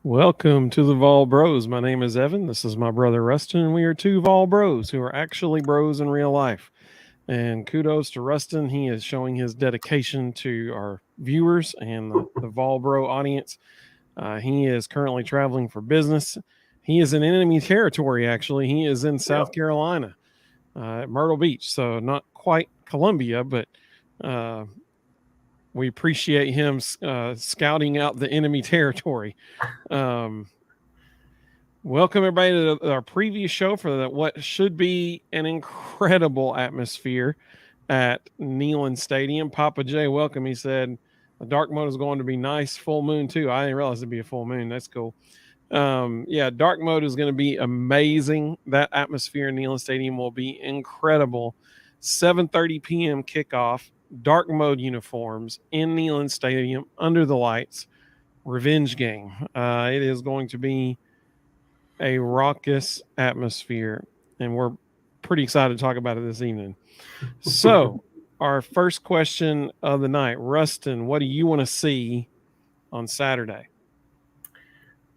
Welcome to the Vol Bros. My name is Evan. This is my brother Rustin, and we are two Vol Bros who are actually bros in real life. And kudos to Rustin. He is showing his dedication to our viewers and the Vol Bro audience. He is currently traveling for business. He is in enemy territory, actually. He is in South Carolina, at Myrtle Beach. So not quite Columbia, but we appreciate him scouting out the enemy territory. Welcome everybody to our previous show for what should be an incredible atmosphere at Neyland Stadium. Papa J, welcome. He said the dark mode is going to be nice. Full moon too. I didn't realize it'd be a full moon. That's cool. Yeah, dark mode is going to be amazing. That atmosphere in Neyland Stadium will be incredible. 7:30 p.m. kickoff. Dark mode uniforms in Neyland Stadium under the lights. Revenge game. It is going to be a raucous atmosphere, and we're pretty excited to talk about it this evening. So, our first question of the night, Rustin, what do you want to see on Saturday?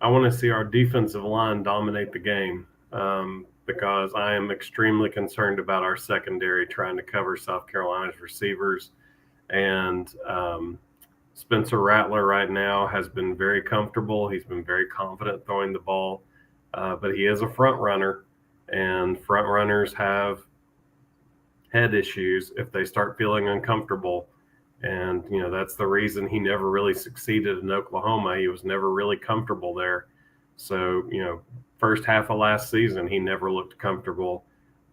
I want to see our defensive line dominate the game because I am extremely concerned about our secondary trying to cover South Carolina's receivers. And Spencer Rattler right now has been very comfortable. He's been very confident throwing the ball. But he is a front runner, and front runners have head issues if they start feeling uncomfortable. And, that's the reason he never really succeeded in Oklahoma. He was never really comfortable there. So, first half of last season, he never looked comfortable.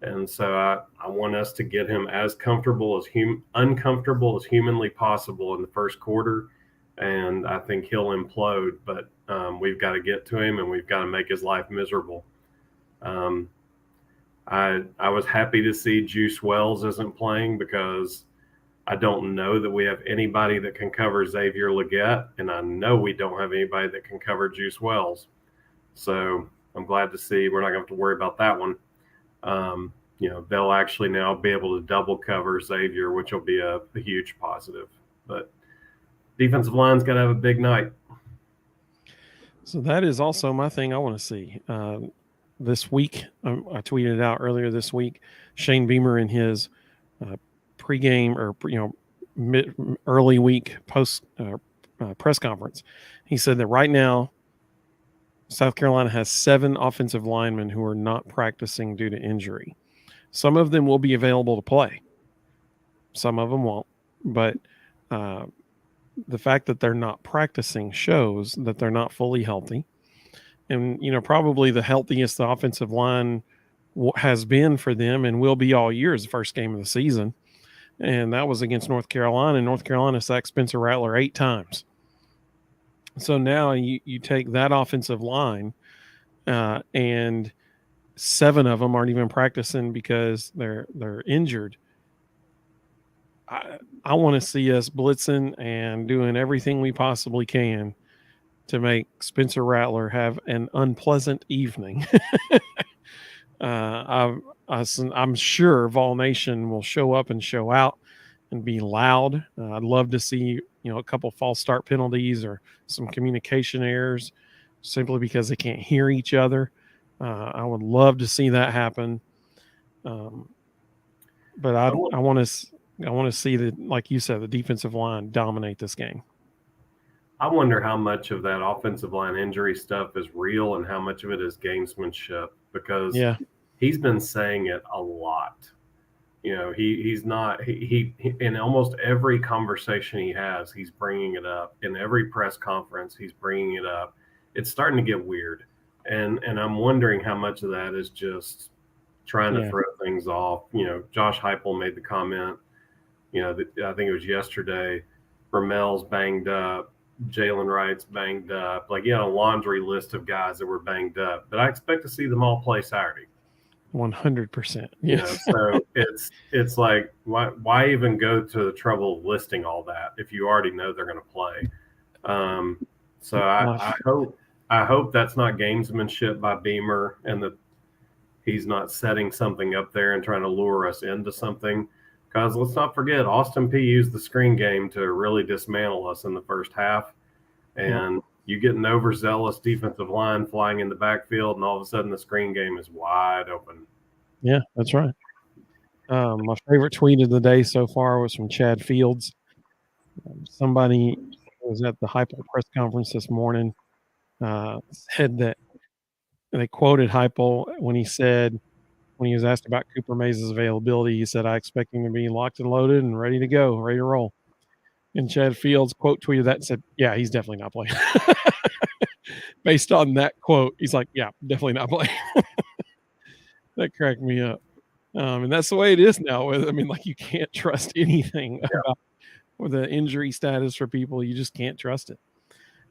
And so I want us to get him as comfortable uncomfortable as humanly possible in the first quarter. And I think he'll implode, but we've got to get to him and we've got to make his life miserable. I was happy to see Juice Wells isn't playing because I don't know that we have anybody that can cover Xavier Legette, and I know we don't have anybody that can cover Juice Wells. So I'm glad to see we're not going to have to worry about that one. They'll actually now be able to double cover Xavier, which will be a huge positive. But defensive line's got to have a big night. So that is also my thing I want to see. This week, I tweeted it out earlier this week, Shane Beamer in his pregame or, early week post press conference, he said that right now, South Carolina has 7 offensive linemen who are not practicing due to injury. Some of them will be available to play. Some of them won't. But the fact that they're not practicing shows that they're not fully healthy. And, probably the healthiest the offensive line has been for them and will be all year is the first game of the season. And that was against North Carolina. And North Carolina sacked Spencer Rattler 8 times. So now you take that offensive line and 7 of them aren't even practicing because they're injured. I want to see us blitzing and doing everything we possibly can to make Spencer Rattler have an unpleasant evening. I'm sure Vol Nation will show up and show out and be loud. I'd love to see, a couple false start penalties or some communication errors simply because they can't hear each other. I would love to see that happen. But I want to see that, like you said, the defensive line dominate this game. I wonder how much of that offensive line injury stuff is real and how much of it is gamesmanship, because he's been saying it a lot. He's not he in almost every conversation he has, he's bringing it up. In every press conference, he's bringing it up. It's starting to get weird, and I'm wondering how much of that is just trying to throw things off. Josh Heupel made the comment. That I think it was yesterday. Ramel's banged up. Jalen Wright's banged up. Like, he had a laundry list of guys that were banged up, but I expect to see them all play Saturday. 100%. Yeah. So it's like, why even go to the trouble of listing all that if you already know they're going to play? So I hope that's not gamesmanship by Beamer and that he's not setting something up there and trying to lure us into something. Because let's not forget, Austin Peay used the screen game to really dismantle us in the first half. And You get an overzealous defensive line flying in the backfield, and all of a sudden the screen game is wide open. Yeah, that's right. My favorite tweet of the day so far was from Chad Fields. Somebody was at the Heupel press conference this morning, said that they quoted Heupel when he said, when he was asked about Cooper Mays' availability, he said, "I expect him to be locked and loaded and ready to go, ready to roll." And Chad Fields quote tweeted that and said, "Yeah, he's definitely not playing." Based on that quote, he's like, "Yeah, definitely not playing." That cracked me up. And that's the way it is now. I mean, like, you can't trust anything about the injury status for people. You just can't trust it.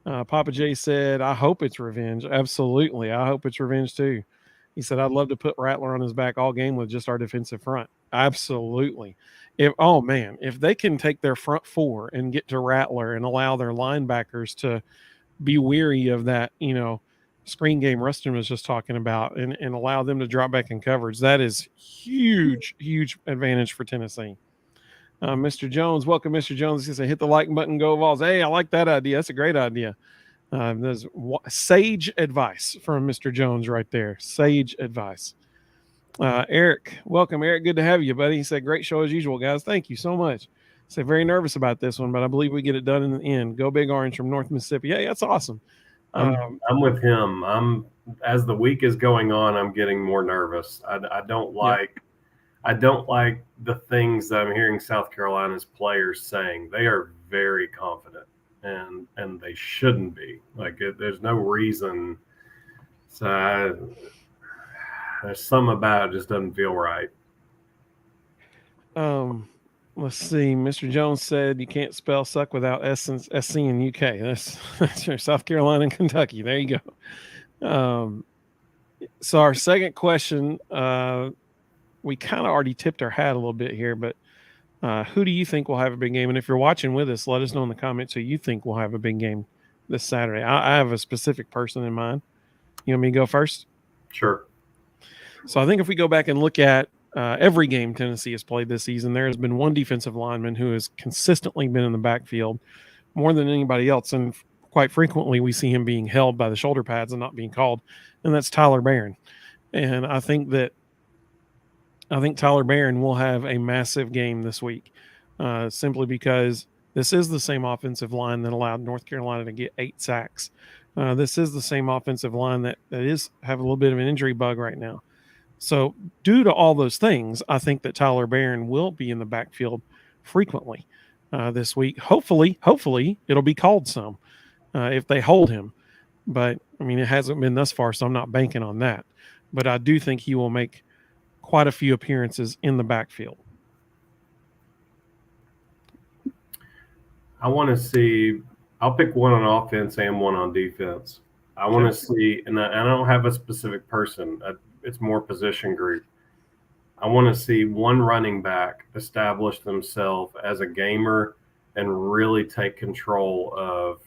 Papa J said, "I hope it's revenge." Absolutely. I hope it's revenge too. He said, "I'd love to put Rattler on his back all game with just our defensive front." Absolutely. If they can take their front four and get to Rattler and allow their linebackers to be weary of that, screen game Rustin was just talking about, and allow them to drop back in coverage, that is huge, huge advantage for Tennessee. Mr. Jones, welcome, Mr. Jones. He said, "Hit the like button, go Vols." Hey, I like that idea. That's a great idea. There's sage advice from Mr. Jones right there. Sage advice. Eric, welcome, Eric. Good to have you, buddy. He said, "Great show as usual, guys. Thank you so much." Said, "Very nervous about this one, but I believe we get it done in the end. Go Big Orange from North Mississippi." Yeah, that's awesome. I'm with him. As the week is going on, I'm getting more nervous. I don't like the things that I'm hearing South Carolina's players saying. They are very confident, and they shouldn't be. Like, there's no reason. So there's something about it just doesn't feel right. Let's see. Mr. Jones said you can't spell suck without SC in UK. That's your South Carolina and Kentucky. There you go. So our second question, we kind of already tipped our hat a little bit here, but who do you think will have a big game? And if you're watching with us, let us know in the comments who you think will have a big game this Saturday. I have a specific person in mind. You want me to go first? Sure. So I think if we go back and look at every game Tennessee has played this season, there has been one defensive lineman who has consistently been in the backfield more than anybody else. And quite frequently, we see him being held by the shoulder pads and not being called. And that's Tyler Barron. And I think Tyler Barron will have a massive game this week, simply because this is the same offensive line that allowed North Carolina to get 8 sacks. This is the same offensive line that is have a little bit of an injury bug right now. So due to all those things, I think that Tyler Barron will be in the backfield frequently this week. Hopefully it'll be called some if they hold him. But, I mean, it hasn't been thus far, so I'm not banking on that. But I do think he will make quite a few appearances in the backfield. I want to see – I'll pick one on offense and one on defense. I want to see – and I don't have a specific person. It's more position group. I want to see one running back establish themselves as a gamer and really take control of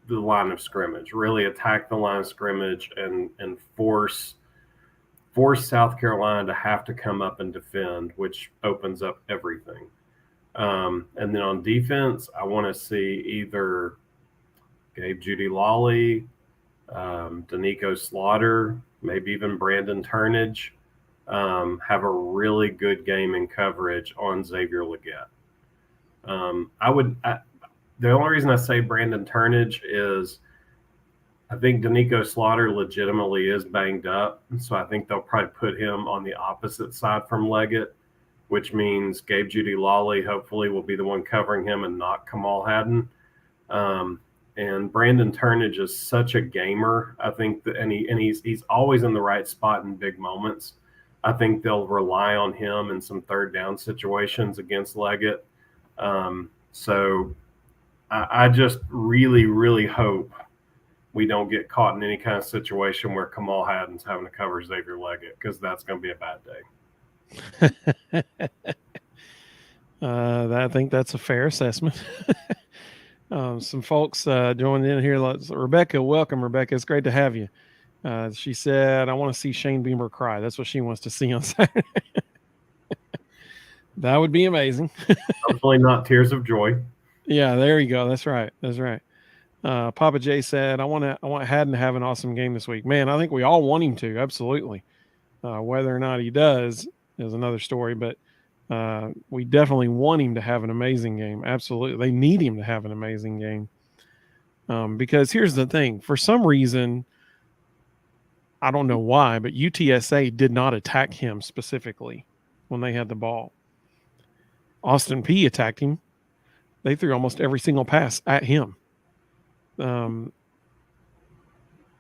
the line of scrimmage, really attack the line of scrimmage and force South Carolina to have to come up and defend, which opens up everything. And then on defense, I want to see either Gabe Jeudy-Lally, Danico Slaughter, maybe even Brandon Turnage, have a really good game in coverage on Xavier Legette. The only reason I say Brandon Turnage is I think Danico Slaughter legitimately is banged up, so I think they'll probably put him on the opposite side from Leggett, which means Gabe Jeudy-Lally hopefully will be the one covering him and not Kamal Hadden. And Brandon Turnage is such a gamer. I think that, and he's always in the right spot in big moments. I think they'll rely on him in some third down situations against Leggett. So I just really, really hope we don't get caught in any kind of situation where Kamal Hadden's having to cover Xavier Leggett, because that's going to be a bad day. I think that's a fair assessment. Some folks joined in here. Rebecca, welcome, Rebecca. It's great to have you. She said, "I want to see Shane Beamer cry." That's what she wants to see on Saturday. That would be amazing. Hopefully not tears of joy. Yeah, there you go. That's right. Papa J said, I want Haddon to have an awesome game this week. Man, I think we all want him to, absolutely. Whether or not he does is another story, but we definitely want him to have an amazing game. Absolutely. They need him to have an amazing game. Because here's the thing, for some reason, I don't know why, but UTSA did not attack him specifically when they had the ball. Austin Peay attacked him. They threw almost every single pass at him.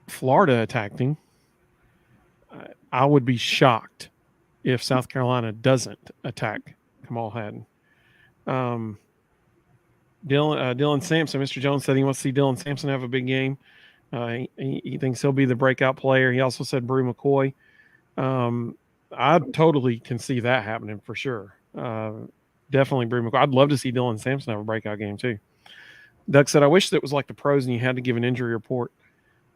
Florida attacked him. I would be shocked if South Carolina doesn't attack Kamal Haddon. Dylan Sampson, Mr. Jones said he wants to see Dylan Sampson have a big game. He thinks he'll be the breakout player. He also said Brew McCoy. I totally can see that happening for sure. Definitely Brew McCoy. I'd love to see Dylan Sampson have a breakout game too. Doug said, I wish it was like the pros and you had to give an injury report.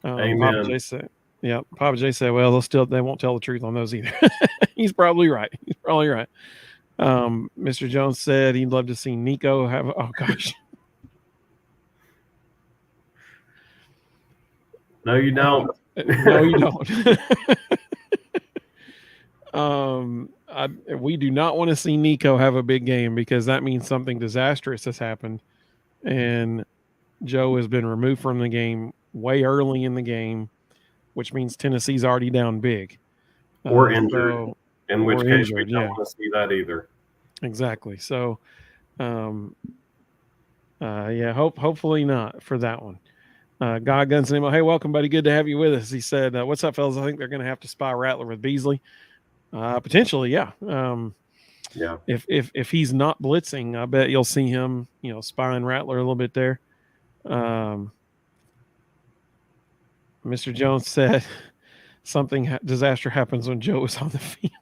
Amen. Papa J said, yeah, Papa J said, well, they won't tell the truth on those either. He's probably right. Mr. Jones said he'd love to see Nico have, oh gosh. No, you don't. No, you don't. We do not want to see Nico have a big game because that means something disastrous has happened. And Joe has been removed from the game way early in the game, which means Tennessee's already down big. Or injured. In which case we don't want to see that either. Exactly. So, hopefully not for that one. God Guns Nemo, hey, welcome, buddy. Good to have you with us. He said, what's up, fellas? I think they're going to have to spy Rattler with Beasley. Potentially, yeah. Yeah. If he's not blitzing, I bet you'll see him, spying Rattler a little bit there. Mr. Jones said something disaster happens when Joe is on the field.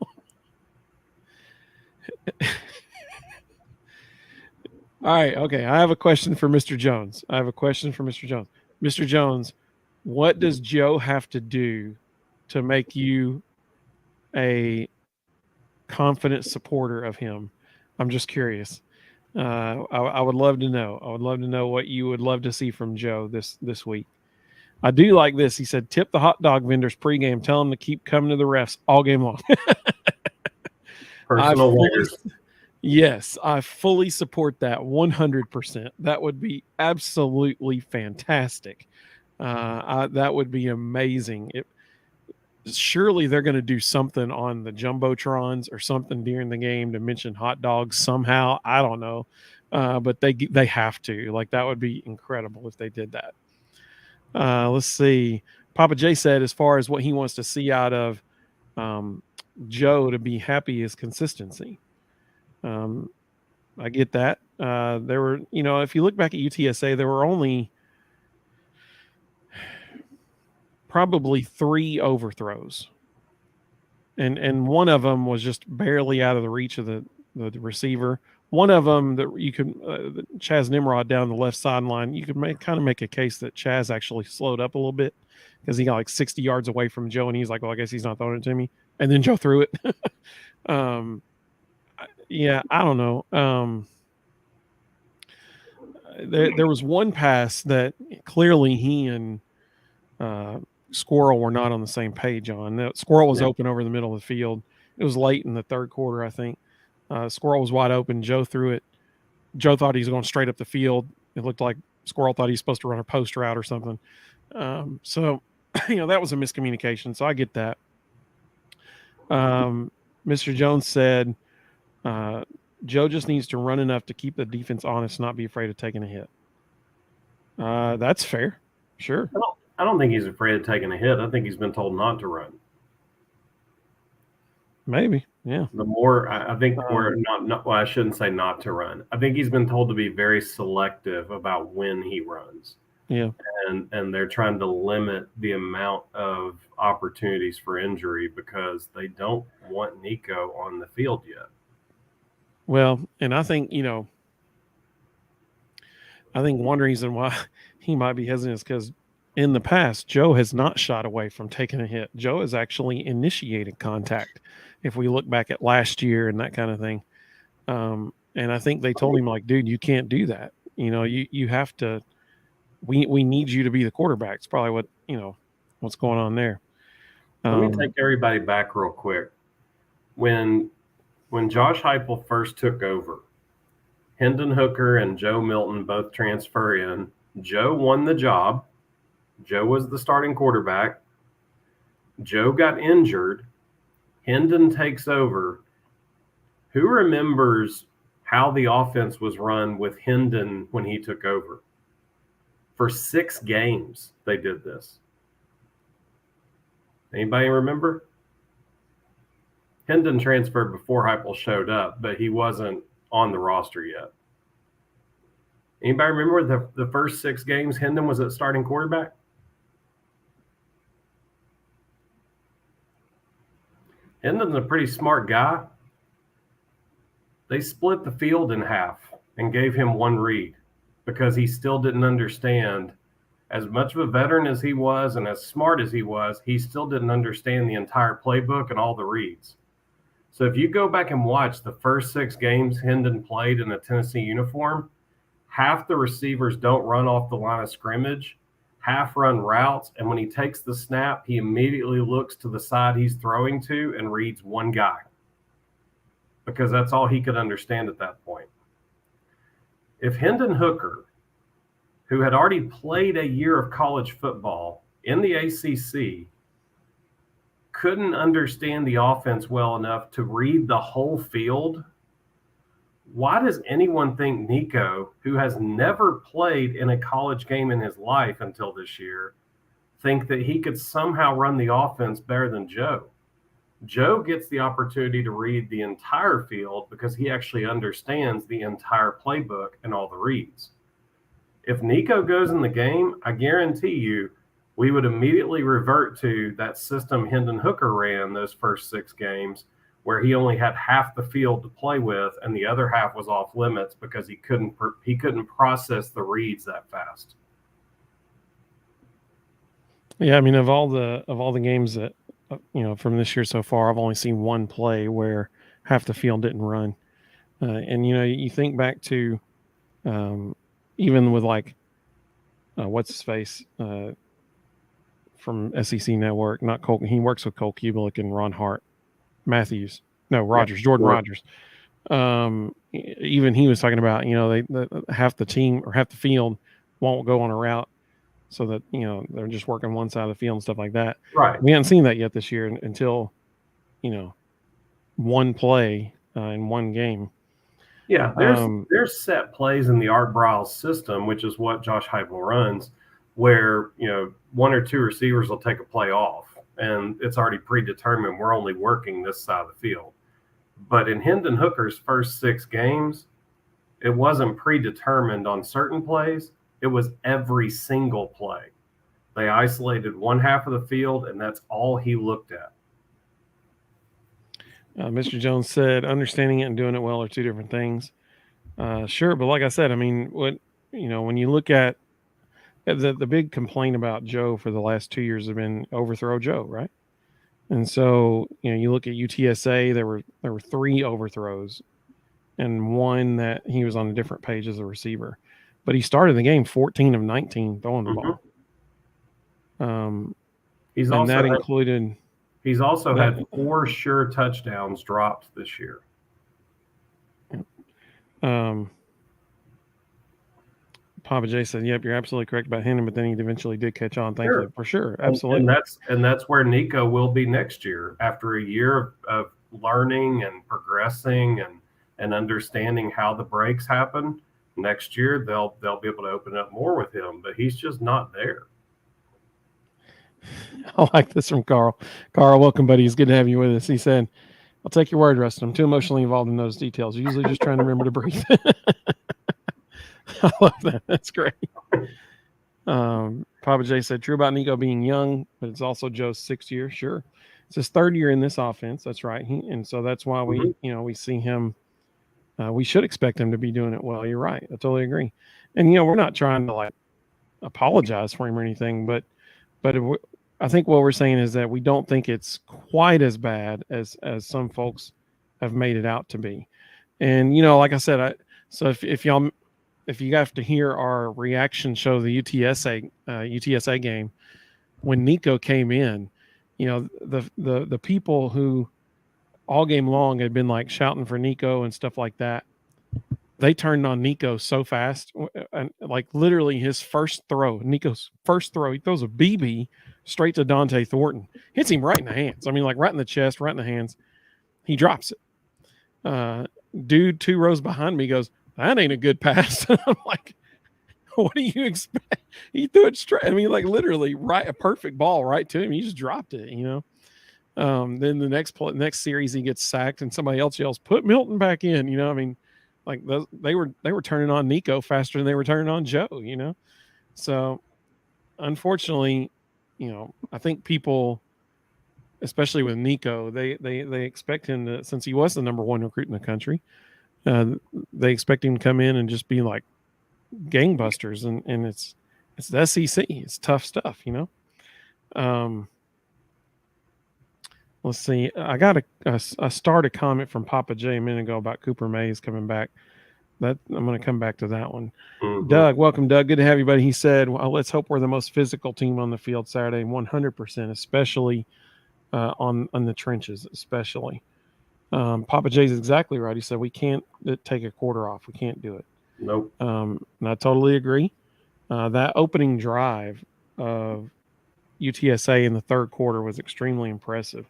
All right. Okay. I have a question for Mr. Jones. Mr. Jones, what does Joe have to do to make you a confident supporter of him? I'm just curious. I would love to know. I would love to know what you would love to see from Joe this week. I do like this. He said, tip the hot dog vendors pregame. Tell them to keep coming to the refs all game long. Personal leaders. Yes, I fully support that 100%. That would be absolutely fantastic. That would be amazing. Surely they're going to do something on the Jumbotrons or something during the game to mention hot dogs somehow. I don't know. But they have to. Like, that would be incredible if they did that. Let's see. Papa J said as far as what he wants to see out of Joe to be happy is consistency. I get that. There were, if you look back at UTSA, there were only probably 3 overthrows. And one of them was just barely out of the reach of the receiver. One of them that you could, Chaz Nimrod down the left sideline, you could make a case that Chaz actually slowed up a little bit because he got like 60 yards away from Joe, and he's like, well, I guess he's not throwing it to me. And then Joe threw it. Yeah, I don't know. There was one pass that clearly he and Squirrel were not on the same page on. The Squirrel was open over the middle of the field. It was late in the third quarter, I think. Squirrel was wide open. Joe threw it. Joe thought he was going straight up the field. It looked like Squirrel thought he was supposed to run a post route or something. So, that was a miscommunication. So I get that. Mr. Jones said, Joe just needs to run enough to keep the defense honest, not be afraid of taking a hit. That's fair. Sure. I don't think he's afraid of taking a hit. I think he's been told not to run. Maybe, yeah. The more I think we're not. Well, I shouldn't say not to run. I think he's been told to be very selective about when he runs. Yeah, and they're trying to limit the amount of opportunities for injury because they don't want Nico on the field yet. Well, and I think one reason why he might be hesitant is because in the past, Joe has not shot away from taking a hit. Joe has actually initiated contact. If we look back at last year and that kind of thing. And I think they told him, like, dude, you can't do that. You have to we need you to be the quarterback. It's probably what what's going on there. Let me take everybody back real quick. When Josh Heupel first took over, Hendon Hooker and Joe Milton both transfer in. Joe won the job. Joe was the starting quarterback. Joe got injured. Hendon takes over. Who remembers how the offense was run with Hendon when he took over? For 6 games, they did this. Anybody remember? Hendon transferred before Heupel showed up, but he wasn't on the roster yet. Anybody remember the first 6 games Hendon was at starting quarterback? Hendon's a pretty smart guy. They split the field in half and gave him 1 read because he still didn't understand. As much of a veteran as he was and as smart as he still didn't understand the entire playbook and all the reads. So if you go back and watch the first 6 games Hendon played in a Tennessee uniform, half the receivers don't run off the line of scrimmage, half run routes, and when he takes the snap, he immediately looks to the side he's throwing to and reads 1 guy because that's all he could understand at that point. If Hendon Hooker, who had already played a year of college football in the ACC, couldn't understand the offense well enough to read the whole field, why does anyone think Nico, who has never played in a college game in his life until this year, think that he could somehow run the offense better than Joe? Joe gets the opportunity to read the entire field because he actually understands the entire playbook and all the reads. If Nico goes in the game, I guarantee you we would immediately revert to that system Hendon Hooker ran those first 6 games where he only had half the field to play with and the other half was off limits because he couldn't process the reads that fast. Yeah, I mean, of all the games that from this year so far, I've only seen 1 play where half the field didn't run. And you think back to even with like what's his face from SEC Network, not Cole. He works with Cole Kubelik and Ron Hart, Jordan Rogers. Even he was talking about half the team or half the field won't go on a route, so that they're just working one side of the field and stuff like that. Right. We haven't seen that yet this year until 1 play in 1 game. Yeah, there's set plays in the Art Briles system, which is what Josh Heupel runs, where 1 or 2 receivers will take a play off, and it's already predetermined. We're only working this side of the field. But in Hendon Hooker's first 6 games, it wasn't predetermined on certain plays. It was every single play. They isolated 1 half of the field, and that's all he looked at. Mr. Jones said, understanding it and doing it well are 2 different things. Sure, but like I said, I mean, when you look at the big complaint about Joe for the last 2 years have been overthrow Joe, right? And so you look at UTSA, there were 3 overthrows, and 1 that he was on a different page as a receiver, but he started the game 14 of 19 throwing the ball. He's also had 4 sure touchdowns dropped this year. Papa J said, "Yep, you're absolutely correct about Hendon, but then he eventually did catch on. Thankfully, for sure, absolutely." And that's where Nico will be next year after a year of learning and progressing and understanding how the breaks happen. Next year, they'll be able to open up more with him, but he's just not there. I like this from Carl. Carl, welcome, buddy. It's good to have you with us. He said, "I'll take your word, Rustin. I'm too emotionally involved in those details. Usually just trying to remember to breathe." I love that. That's great. Papa J said, "True about Nico being young, but it's also Joe's 6th year." Sure. It's his 3rd year in this offense. That's right. And so that's why we see him. We should expect him to be doing it well. You're right. I totally agree. And, we're not trying to apologize for him or anything, but I think what we're saying is that we don't think it's quite as bad as some folks have made it out to be. And, like I said, so if y'all if you have to hear our reaction show, the UTSA game, when Nico came in, the people who all game long had been like shouting for Nico and stuff like that, they turned on Nico so fast, and like literally Nico's first throw, he throws a BB straight to Dante Thornton, hits him right in the hands. I mean, like right in the chest, right in the hands. He drops it. Dude 2 rows behind me goes, "That ain't a good pass." I'm like, "What do you expect?" He threw it straight. I mean, like literally a perfect ball right to him. He just dropped it, Then the next series he gets sacked and somebody else yells, "Put Milton back in." I mean, like they were turning on Nico faster than they were turning on Joe. So unfortunately, I think people, especially with Nico, they expect him to, since he was the number 1 recruit in the country, they expect him to come in and just be like gangbusters, and it's the SEC. It's tough stuff, Let's see. I got a started comment from Papa J a minute ago about Cooper Mays coming back. That I'm going to come back to that one. Mm-hmm. Doug, welcome, Doug. Good to have you, buddy. He said, "Well, let's hope we're the most physical team on the field Saturday, 100%, especially on the trenches, especially." Papa J's exactly right. He said we can't take a quarter off. We can't do it. Nope. And I totally agree. That opening drive of UTSA in the third quarter was extremely impressive.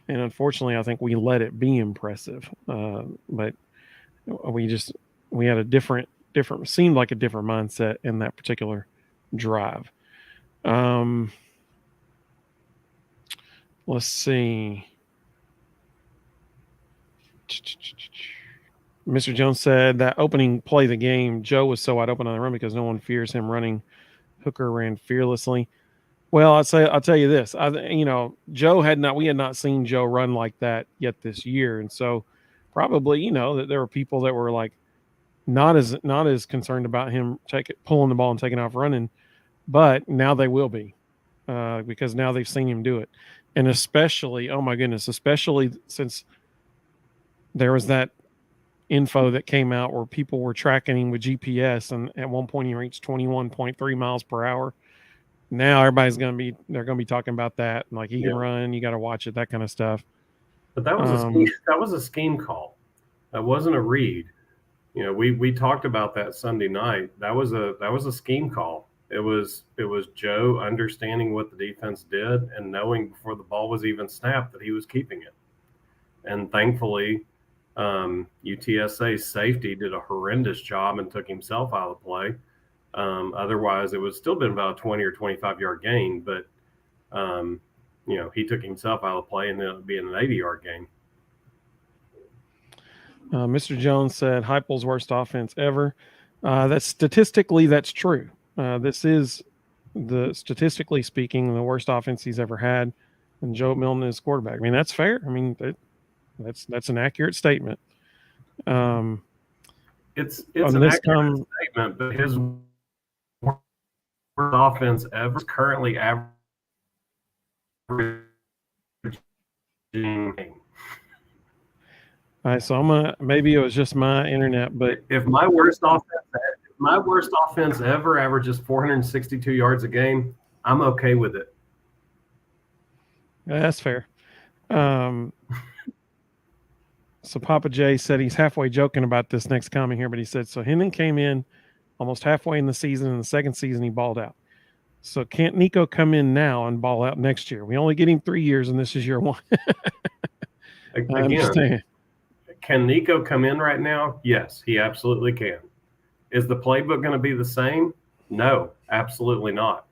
And unfortunately, I think we let it be impressive. But we had a different seemed like a different mindset in that particular drive. Let's see. Mr. Jones said that opening play of the game, Joe was so wide open on the run because no one fears him running. Hooker ran fearlessly. Well, I'll tell you this. We had not seen Joe run like that yet this year, and so probably that there were people that were like not as concerned about him pulling the ball and taking off running, but now they will be because now they've seen him do it, and especially since there was that info that came out where people were tracking him with GPS, and at one point he reached 21.3 miles per hour. Now everybody's they're going to be talking about that. Like he can run, you got to watch it, that kind of stuff. But that was a scheme call. That wasn't a read. We talked about that Sunday night. That was a scheme call. It was Joe understanding what the defense did and knowing before the ball was even snapped that he was keeping it. And thankfully, UTSA's safety did a horrendous job and took himself out of the play. Otherwise, it would still been about a 20 or 25-yard gain, but he took himself out of the play and ended up being an 80-yard gain. Mr. Jones said Heupel's worst offense ever. That's true. This is statistically speaking, the worst offense he's ever had, and Joe Milton is quarterback. I mean, that's fair. I mean, that's an accurate statement. It's an accurate statement, but his worst offense ever is currently averaging. All right, so maybe it was just my internet, but if my worst offense ever averages 462 yards a game, I'm okay with it. That's fair. So Papa J said he's halfway joking about this next comment here, but he said, so Hendon came in almost halfway in the season. In the second season, he balled out. So can't Nico come in now and ball out next year? We only get him 3 years, and this is year 1. I understand. Can Nico come in right now? Yes, he absolutely can. Is the playbook going to be the same? No, absolutely not.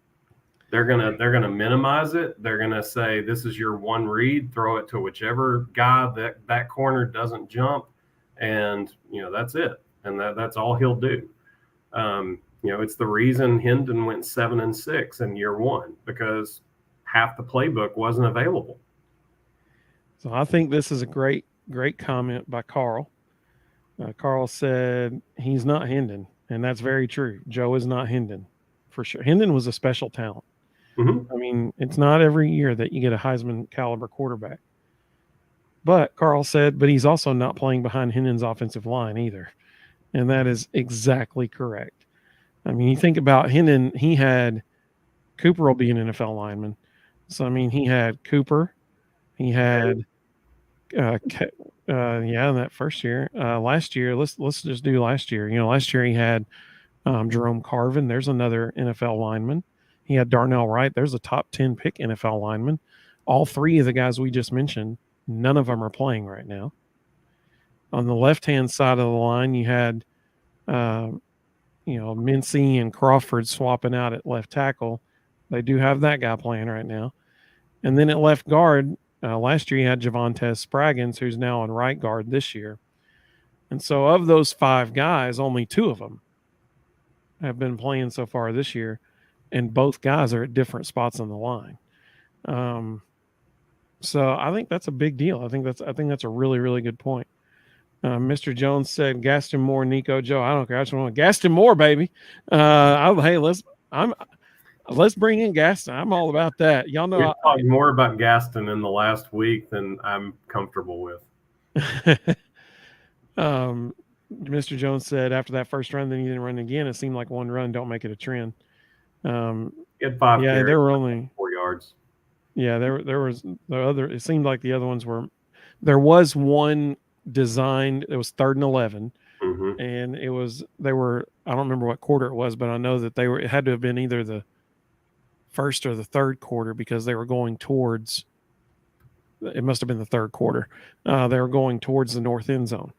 They're gonna minimize it. They're gonna say this is your one read, throw it to whichever guy that corner doesn't jump, and that's it. And that's all he'll do. It's the reason Hendon went 7-6 in year 1 because half the playbook wasn't available. So I think this is a great comment by Carl. Carl said he's not Hendon, and that's very true. Joe is not Hendon for sure. Hendon was a special talent. Mm-hmm. I mean, it's not every year that you get a Heisman caliber quarterback. But Carl said, but he's also not playing behind Hendon's offensive line either. And that is exactly correct. I mean, you think about Hendon, he had Cooper will be an NFL lineman. So, I mean, he had Cooper, he had, yeah, in that first year. Last year, let's just do last year. Last year he had Jerome Carvin. There's another NFL lineman. He had Darnell Wright. There's a top 10 pick NFL lineman. All three of the guys we just mentioned, none of them are playing right now. On the left-hand side of the line, you had, Mincy and Crawford swapping out at left tackle. They do have that guy playing right now. And then at left guard, last year you had Javontes Spraggins, who's now on right guard this year. And so of those five guys, only two of them have been playing so far this year, and both guys are at different spots on the line. So I think that's a big deal. I think that's a really, really good point. Mr. Jones said Gaston Moore, Nico, Joe. I don't care. I just want Gaston Moore, baby. Let's bring in Gaston. I'm all about that. Y'all know We've talked more about Gaston in the last week than I'm comfortable with. Mr. Jones said after that first run, then he didn't run again. It seemed like one run don't make it a trend. He had 5 yeah, carries, there were only 4 yards. Yeah, there was the other. It seemed like the other ones were. There was one designed. It was 3rd and 11, and they were. I don't remember what quarter it was, but I know that it had to have been either the first or the third quarter because they were going towards. It must have been the third quarter. They were going towards the north end zone,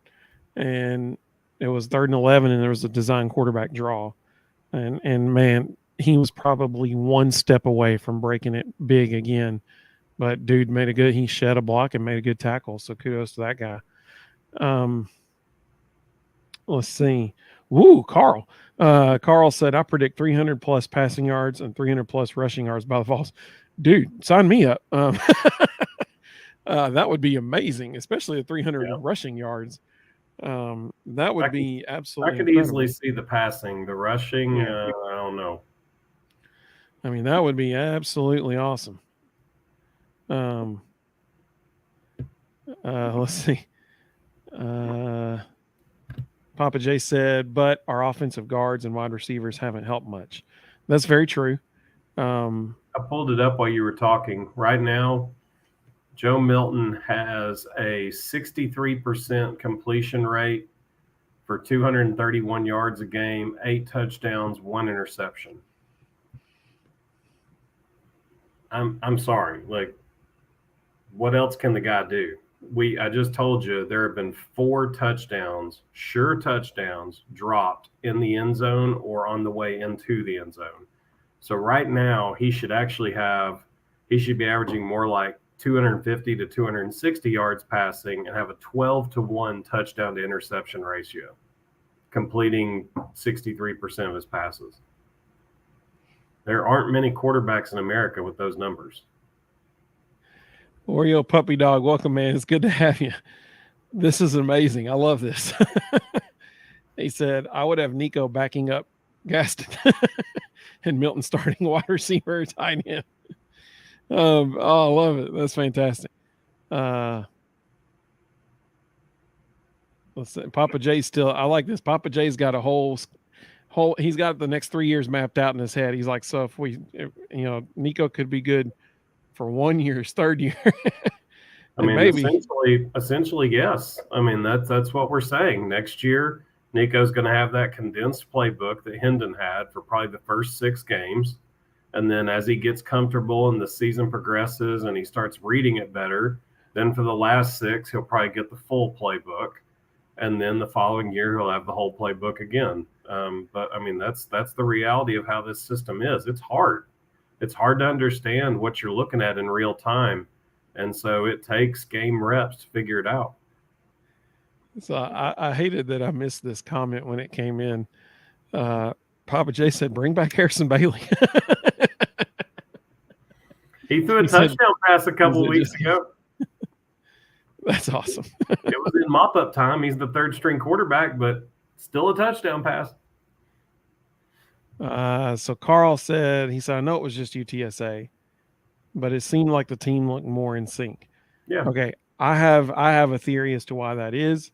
and it was 3rd and 11, and there was a design quarterback draw, and man, he was probably one step away from breaking it big again. But dude he shed a block and made a good tackle. So kudos to that guy. Let's see. Woo, Carl. Carl said, I predict 300 plus passing yards and 300 plus rushing yards by the Vols. Dude, sign me up. That would be amazing, especially the 300 rushing yards. That would be absolutely I could incredible. easily see the passing. The rushing, I don't know. I mean, that would be absolutely awesome. Let's see. Papa J said, but our offensive guards and wide receivers haven't helped much. That's very true. I pulled it up while you were talking. Right now, Joe Milton has a 63% completion rate for 231 yards a game, 8 touchdowns, 1 interception. I'm sorry. Like, what else can the guy do? I just told you there have been 4 touchdowns, sure touchdowns, dropped in the end zone or on the way into the end zone. So right now he should be averaging more like 250 to 260 yards passing and have a 12-to-1 touchdown to interception ratio, completing 63% of his passes. There aren't many quarterbacks in America with those numbers. Oreo Puppy Dog, welcome, man. It's good to have you. This is amazing. I love this. He said, I would have Nico backing up Gaston and Milton starting wide receiver tight end. I love it. That's fantastic. Let's see. Papa J's still, I like this. Papa J's got a whole, he's got the next 3 years mapped out in his head. He's like, so if Nico could be good for 1 year, his 3rd year. I mean, maybe. Essentially, yes. I mean, that's what we're saying. Next year, Nico's going to have that condensed playbook that Hendon had for probably the first 6 games. And then as he gets comfortable and the season progresses and he starts reading it better, then for the last 6, he'll probably get the full playbook. And then the following year, he'll have the whole playbook again. But, I mean, that's the reality of how this system is. It's hard. It's hard to understand what you're looking at in real time. And so it takes game reps to figure it out. So I hated that I missed this comment when it came in. Papa J said, bring back Harrison Bailey. He threw a touchdown pass a couple of weeks ago. That's awesome. It was in mop-up time. He's the 3rd string quarterback, but still a touchdown pass. So Carl said, he said, I know it was just UTSA, but it seemed like the team looked more in sync. Yeah. Okay. I have a theory as to why that is.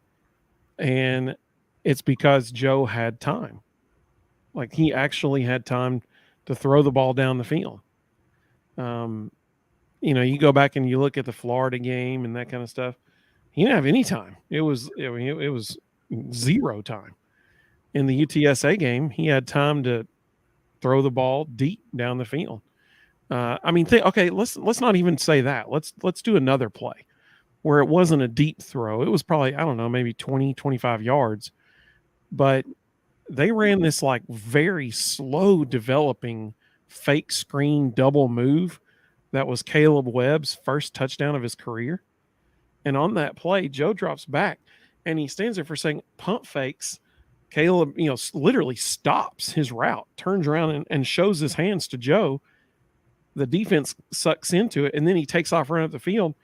And it's because Joe had time. Like he actually had time to throw the ball down the field. You go back and you look at the Florida game and that kind of stuff. He didn't have any time. It was zero time. In the UTSA game, he had time to throw the ball deep down the field. Okay, let's not even say that. Let's do another play where it wasn't a deep throw. It was probably, I don't know, maybe 20, 25 yards. But they ran this like very slow developing fake screen double move that was Caleb Webb's first touchdown of his career. And on that play, Joe drops back and he stands there for a second, pump fakes. Caleb, literally stops his route, turns around and shows his hands to Joe. The defense sucks into it, and then he takes off running up the field,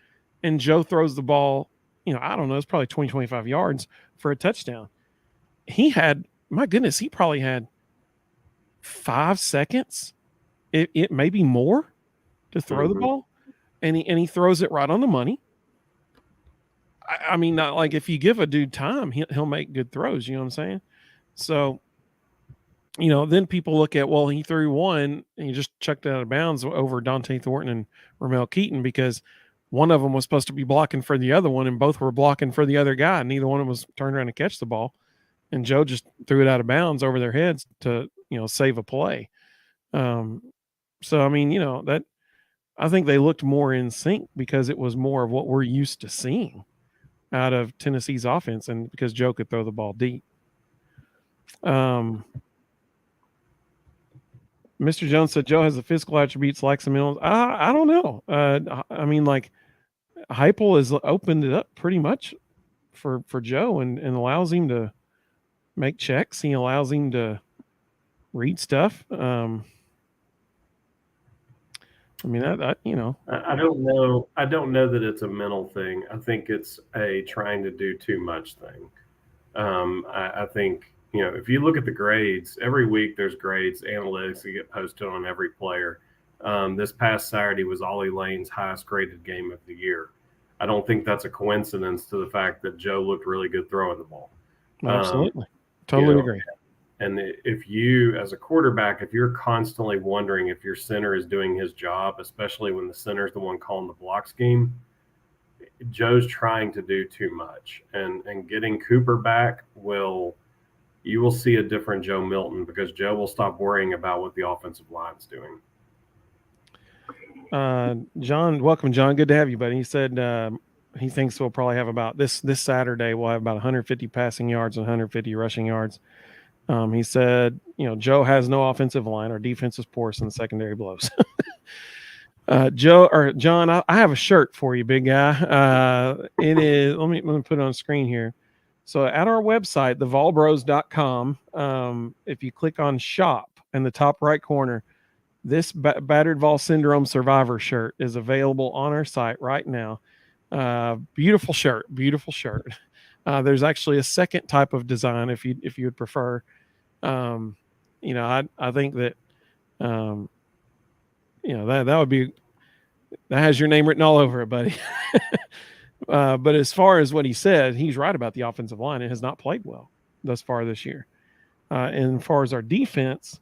and Joe throws the ball, I don't know, it's probably 20, 25 yards for a touchdown. He probably had 5 seconds, it may be more, to throw the ball, and he throws it right on the money. Not like if you give a dude time, he'll make good throws. You know what I'm saying? So, then people look at, well, he threw one and he just chucked it out of bounds over Dante Thornton and Ramel Keaton because one of them was supposed to be blocking for the other one and both were blocking for the other guy. And neither one of them was turned around to catch the ball. And Joe just threw it out of bounds over their heads to, save a play. That I think they looked more in sync because it was more of what we're used to seeing out of Tennessee's offense and because Joe could throw the ball deep. Mr. Jones said Joe has the physical attributes like some Mills. I don't know. Heupel has opened it up pretty much for Joe and allows him to make checks. He allows him to read stuff. I don't know. I don't know that it's a mental thing. I think it's a trying to do too much thing. I think, if you look at the grades, every week there's grades, analytics that get posted on every player. This past Saturday was Ollie Lane's highest graded game of the year. I don't think that's a coincidence to the fact that Joe looked really good throwing the ball. Absolutely. Totally agree. And if you, as a quarterback, if you're constantly wondering if your center is doing his job, especially when the center is the one calling the block scheme, Joe's trying to do too much. And getting Cooper back you will see a different Joe Milton because Joe will stop worrying about what the offensive line's doing. John, welcome, John. Good to have you, buddy. He said he thinks we'll probably have about this Saturday. We'll have about 150 passing yards and 150 rushing yards. He said, Joe has no offensive line. Our defense is porous and the secondary blows. John, I have a shirt for you, big guy. It is. Let me put it on screen here. So at our website, thevolbros.com, if you click on shop in the top right corner, this Battered Vol Syndrome Survivor shirt is available on our site right now. Beautiful shirt. There's actually a second type of design if you would prefer. I think that that would be, that has your name written all over it, buddy. But as far as what he said, he's right about the offensive line. It has not played well thus far this year. And as far as our defense,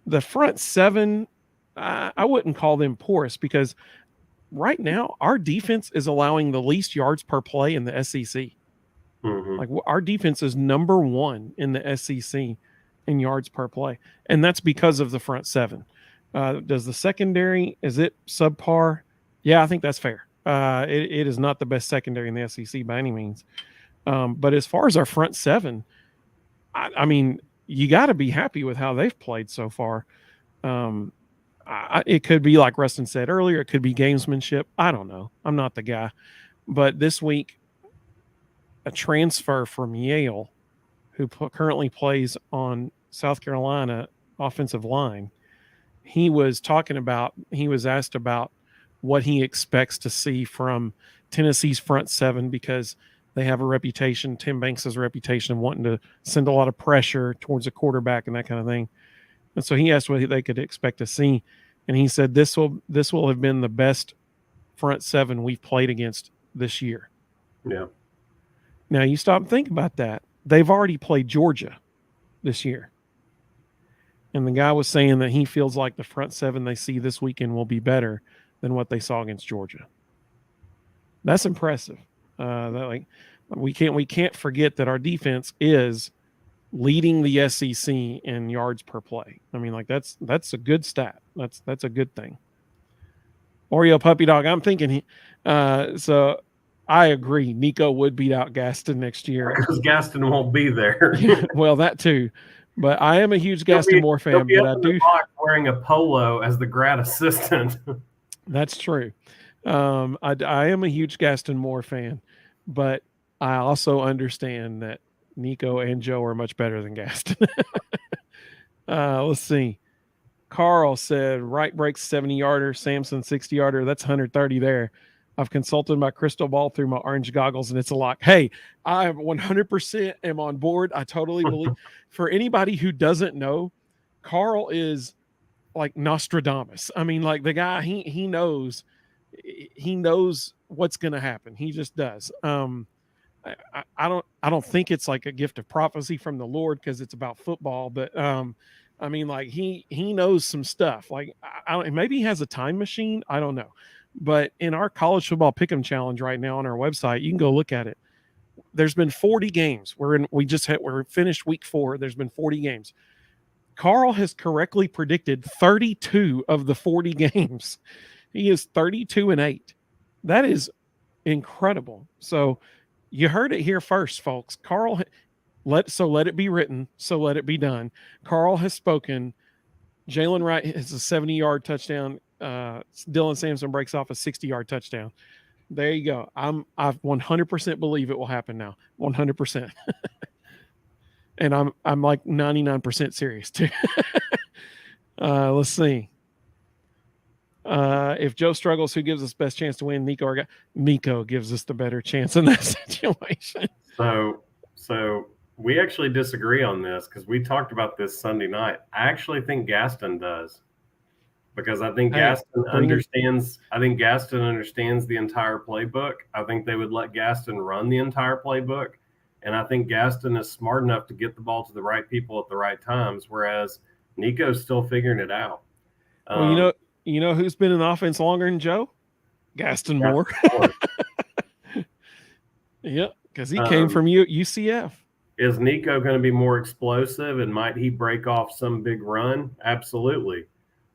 the front seven, I wouldn't call them porous because right now our defense is allowing the least yards per play in the SEC. Mm-hmm. Like our defense is number 1 in the SEC in yards per play. And that's because of the front seven. Does the secondary, is it subpar? Yeah, I think that's fair. It is not the best secondary in the SEC by any means. But as far as our front seven, I mean, you got to be happy with how they've played so far. It could be like Rustin said earlier. It could be gamesmanship. I don't know. I'm not the guy. But this week, a transfer from Yale who currently plays on South Carolina offensive line, he was asked about what he expects to see from Tennessee's front seven because they have a reputation. Tim Banks has a reputation of wanting to send a lot of pressure towards a quarterback and that kind of thing. And so he asked what they could expect to see. And he said, this will have been the best front seven we've played against this year. Yeah. Now you stop and think about that. they've already played Georgia this year. And the guy was saying that he feels like the front seven they see this weekend will be better than what they saw against Georgia. That's impressive. We can't forget that our defense is leading the SEC in yards per play. I mean, like that's a good stat. That's a good thing. Oreo Puppy Dog, I'm thinking so I agree. Nico would beat out Gaston next year. Because Gaston won't be there. Well, that too. But I am a huge Gaston Moore fan. But I do wearing a polo as the grad assistant. That's true. I am a huge Gaston Moore fan, but I also understand that Nico and Joe are much better than Gaston. Let's see. Carl said Wright breaks 70-yarder, Samson 60-yarder. That's 130 there. I've consulted my crystal ball through my orange goggles, and it's a lock. Hey, I 100% am on board. I totally believe. For anybody who doesn't know, Carl is like Nostradamus. I mean, like the guy, he knows what's going to happen. He just does. I don't think it's like a gift of prophecy from the Lord because it's about football, but I mean, like he knows some stuff. Like maybe he has a time machine. I don't know. But in our college football pick'em challenge right now on our website, you can go look at it. There's been 40 games. We're finished week 4. There's been 40 games. Carl has correctly predicted 32 of the 40 games. He is 32-8. That is incredible. So you heard it here first, folks. Carl, let it be written, so let it be done. Carl has spoken. Jalen Wright has a 70-yard touchdown. Dylan Sampson breaks off a 60-yard touchdown. There you go. I 100% believe it will happen now. 100%. And I'm like 99% serious too. Let's see. If Joe struggles, who gives us best chance to win? Nico gives us the better chance in that situation. So we actually disagree on this because we talked about this Sunday night. I actually think Gaston does. Because I think Gaston understands. I think Gaston understands the entire playbook. I think they would let Gaston run the entire playbook, and I think Gaston is smart enough to get the ball to the right people at the right times. Whereas Nico's still figuring it out. Well, you know who's been in the offense longer than Joe? Gaston Moore. Yep, because he came from UCF. Is Nico going to be more explosive, and might he break off some big run? Absolutely.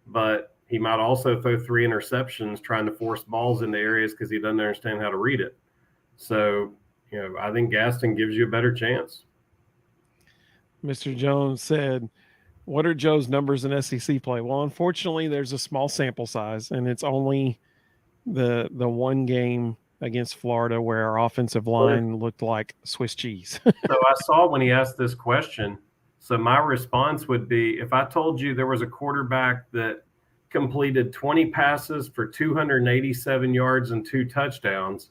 But he might also throw 3 interceptions trying to force balls into areas because he doesn't understand how to read it. So, I think Gaston gives you a better chance. Mr. Jones said, what are Joe's numbers in SEC play? Well, unfortunately, there's a small sample size, and it's only the one game against Florida where our offensive line looked like Swiss cheese. So I saw when he asked this question. So my response would be, if I told you there was a quarterback that completed 20 passes for 287 yards and 2 touchdowns,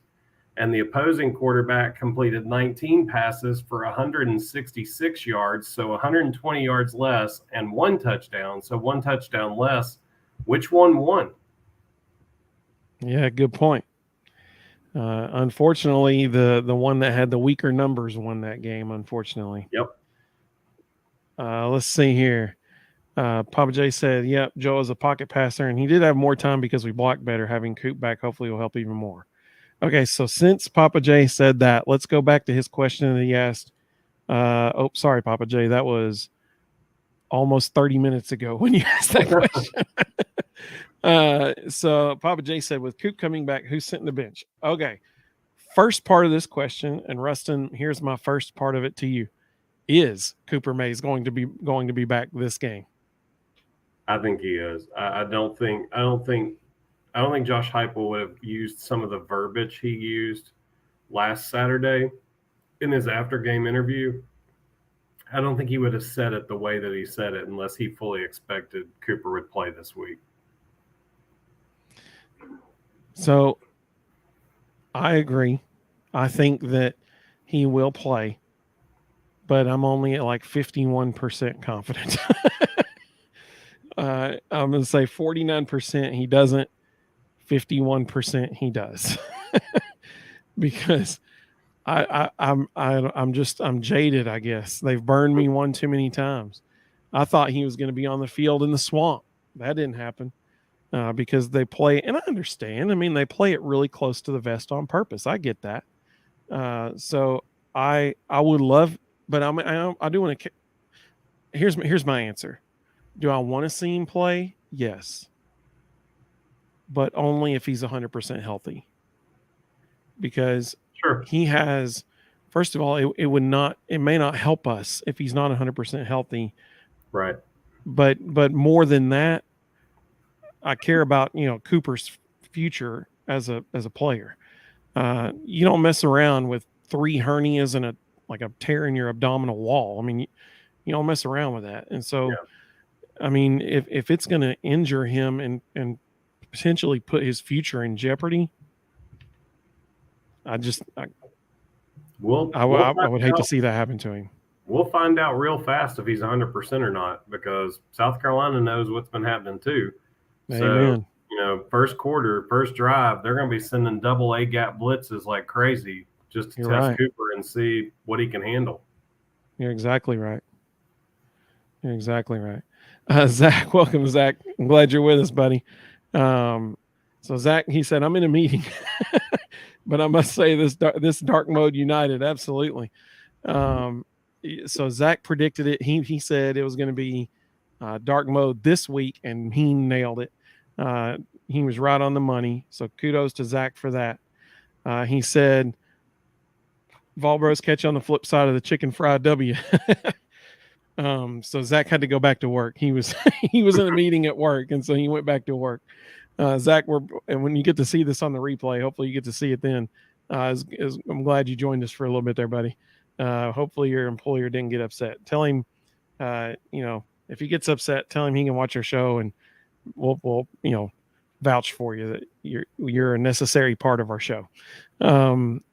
and the opposing quarterback completed 19 passes for 166 yards, so 120 yards less, and 1 touchdown, so 1 touchdown less, which one won? Yeah, good point. Unfortunately, the one that had the weaker numbers won that game, unfortunately. Yep. Let's see here. Papa J said, yep, Joe is a pocket passer, and he did have more time because we blocked better. Having Coop back hopefully will help even more. Okay, so since Papa J said that, let's go back to his question that he asked. Sorry, Papa J. That was almost 30 minutes ago when you asked that question. So Papa J said, with Coop coming back, who's sitting the bench? Okay, first part of this question, and Rustin, here's my first part of it to you. Is Cooper Mays going to be back this game? I think he is. I don't think Josh Heupel would have used some of the verbiage he used last Saturday in his after-game interview. I don't think he would have said it the way that he said it unless he fully expected Cooper would play this week. So I agree. I think that he will play, but I'm only at like 51% confident. I'm going to say 49% he doesn't, 51% he does. Because I'm jaded, I guess. They've burned me one too many times. I thought he was going to be on the field in the swamp. That didn't happen because they play, and I understand. I mean, they play it really close to the vest on purpose. I get that. So I would love, but I do want to. Here's my answer. Do I want to see him play? Yes, but only if he's 100% healthy. Because Sure. he has, first of all, it may not help us if he's not 100% healthy. Right. But more than that, I care about Cooper's future as a player. You don't mess around with 3 hernias and a tear in your abdominal wall. I mean, you don't mess around with that. And so, I mean, if it's going to injure him and potentially put his future in jeopardy, I would hate to see that happen to him. We'll find out real fast if he's 100% or not, because South Carolina knows what's been happening too. Amen. So, first quarter, first drive, they're going to be sending double A gap blitzes like crazy just to test Cooper and see what he can handle. You're exactly right. You're exactly right. Zach, welcome, Zach. I'm glad you're with us, buddy. So Zach, he said, I'm in a meeting, but I must say this dark mode united. Absolutely. So Zach predicted it. He said it was going to be dark mode this week, and he nailed it. He was right on the money. So kudos to Zach for that. He said, Volbros catch on the flip side of the chicken fried W. So Zach had to go back to work. He was in a meeting at work, and so he went back to work. Zach, and when you get to see this on the replay, hopefully you get to see it then. I'm glad you joined us for a little bit there, buddy. Hopefully your employer didn't get upset. Tell him, if he gets upset, tell him he can watch our show, and we'll vouch for you that you're a necessary part of our show.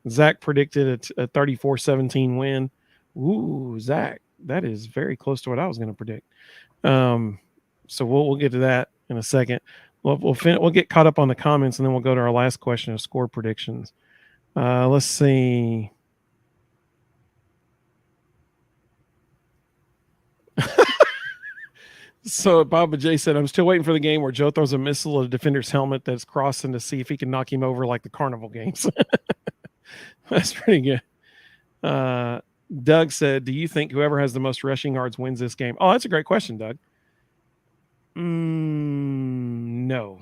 Zach predicted a 34-17 win. Ooh, Zach, that is very close to what I was going to predict. So we'll get to that in a second. We'll get caught up on the comments, and then we'll go to our last question of score predictions. Let's see. So Baba J said, I'm still waiting for the game where Joe throws a missile at a defender's helmet that's crossing to see if he can knock him over like the carnival games. That's pretty good. Doug said, do you think whoever has the most rushing yards wins this game? Oh, that's a great question, Doug. No.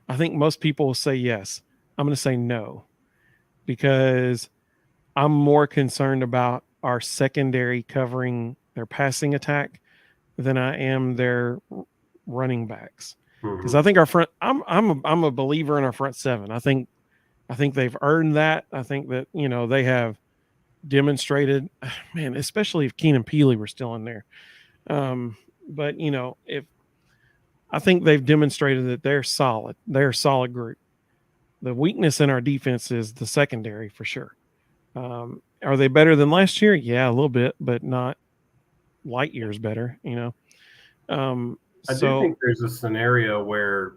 I think most people will say yes. I'm going to say no, because I'm more concerned about our secondary covering their passing attack than I am their running backs. Because I think our front, I'm a believer in our front seven. I think they've earned that. I think that they have demonstrated, man, especially if Keenan Peely were still in there. But if I think they've demonstrated that they're solid. They're a solid group. The weakness in our defense is the secondary for sure. Are they better than last year? Yeah, a little bit, but not light years better, I do think there's a scenario where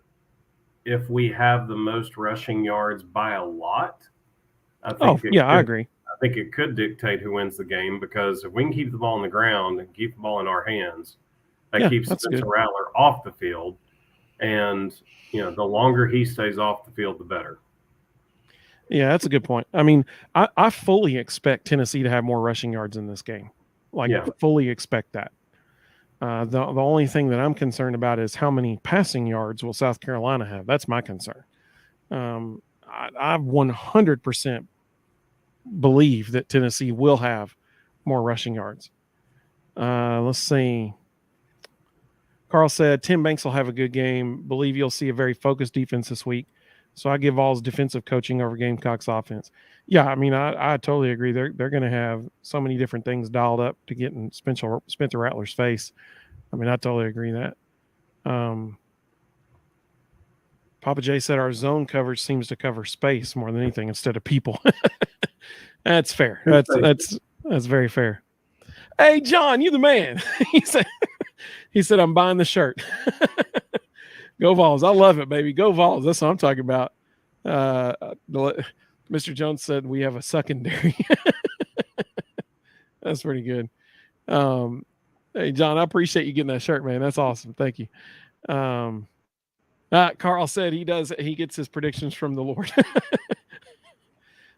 if we have the most rushing yards by a lot, I agree. I think it could dictate who wins the game, because if we can keep the ball on the ground and keep the ball in our hands, that keeps Spencer Rattler off the field. And, the longer he stays off the field, the better. Yeah, that's a good point. I mean, I fully expect Tennessee to have more rushing yards in this game. Fully expect that. The only thing that I'm concerned about is how many passing yards will South Carolina have. That's my concern. I 100% believe that Tennessee will have more rushing yards. Let's see. Carl said, Tim Banks will have a good game. Believe you'll see a very focused defense this week. So I give Vols defensive coaching over Gamecocks offense. Yeah, I mean, I totally agree. They're going to have so many different things dialed up to get in Spencer Rattler's face. I mean, I totally agree that. Papa J said our zone coverage seems to cover space more than anything instead of people. That's fair. That's very fair. Hey, John, you the man. He said, I'm buying the shirt. Go Vols. I love it, baby. Go Vols. That's what I'm talking about. Mr. Jones said we have a secondary. That's pretty good. Hey, John, I appreciate you getting that shirt, man. That's awesome. Thank you. Carl said he gets his predictions from the Lord.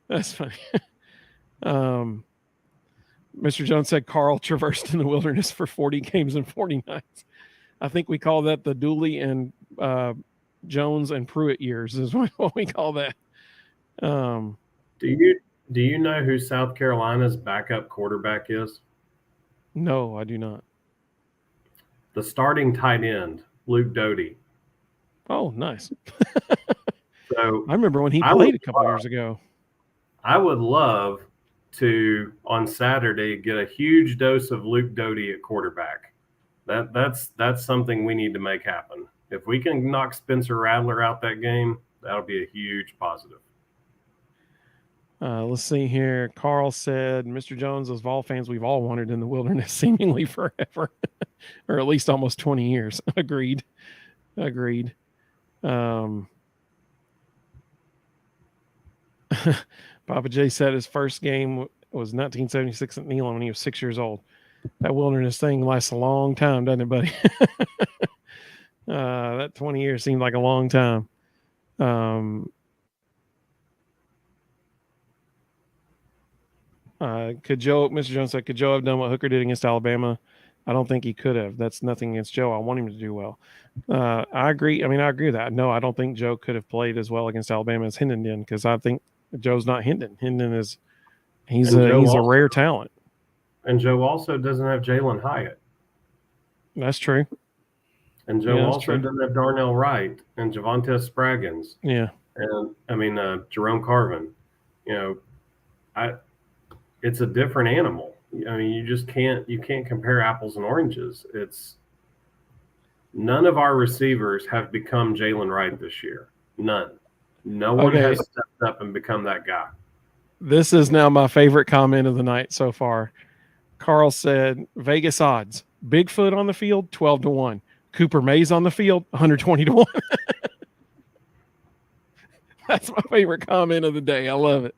That's funny. Mr. Jones said Carl traversed in the wilderness for 40 games and 40 nights. I think we call that the Dooley and Jones and Pruitt years is what we call that. Do you know who South Carolina's backup quarterback is? No, I do not. The starting tight end, Luke Doty. Oh, nice. So I remember when he played a couple years ago. I would love to, on Saturday, get a huge dose of Luke Doty at quarterback. That's something we need to make happen. If we can knock Spencer Rattler out that game, that'll be a huge positive. Let's see here. Carl said, Mr. Jones, as Vol fans, we've all wandered in the wilderness seemingly forever, or at least almost 20 years. Agreed. Papa J said his first game was 1976 at Neyland when he was 6 years old. That wilderness thing lasts a long time, doesn't it, buddy? That 20 years seemed like a long time. Mr. Jones said, could Joe have done what Hooker did against Alabama? I don't think he could have. That's nothing against Joe. I want him to do well. I agree. I agree with that. No, I don't think Joe could have played as well against Alabama as Hendon did, because I think Joe's not Hendon. Hendon is he's a rare talent. And Joe also doesn't have Jalen Hyatt. That's true. And Joe also doesn't have Darnell Wright and Javonte Spraggins. Yeah. And Jerome Carvin. It's a different animal. You can't compare apples and oranges. None of our receivers have become Jalen Wright this year. None. No one has stepped up and become that guy. This is now my favorite comment of the night so far. Carl said, Vegas odds, Bigfoot on the field, 12-1. Cooper Mays on the field, 120-1. That's my favorite comment of the day. I love it.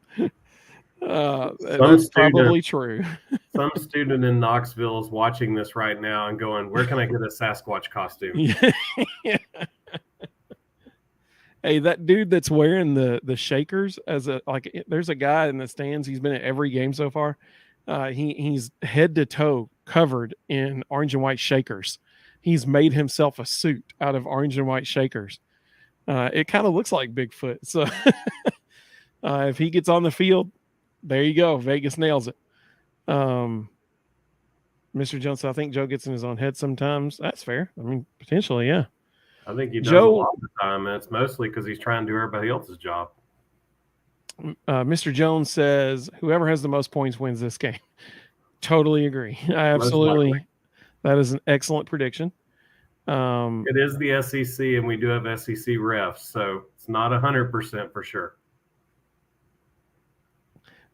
That's probably true. Some student in Knoxville is watching this right now and going, where can I get a Sasquatch costume? Yeah. Hey, that dude that's wearing the shakers there's a guy in the stands. He's been at every game so far. He's head to toe covered in orange and white shakers. He's made himself a suit out of orange and white shakers. It kind of looks like Bigfoot. So if he gets on the field, there you go. Vegas nails it. Mr. Jones, I think Joe gets in his own head sometimes. That's fair. Potentially, yeah. I think he does a lot of the time, and it's mostly because he's trying to do everybody else's job. Mr. Jones says, whoever has the most points wins this game. Totally agree. Absolutely. That is an excellent prediction. It is the SEC, and we do have SEC refs, so it's not 100% for sure.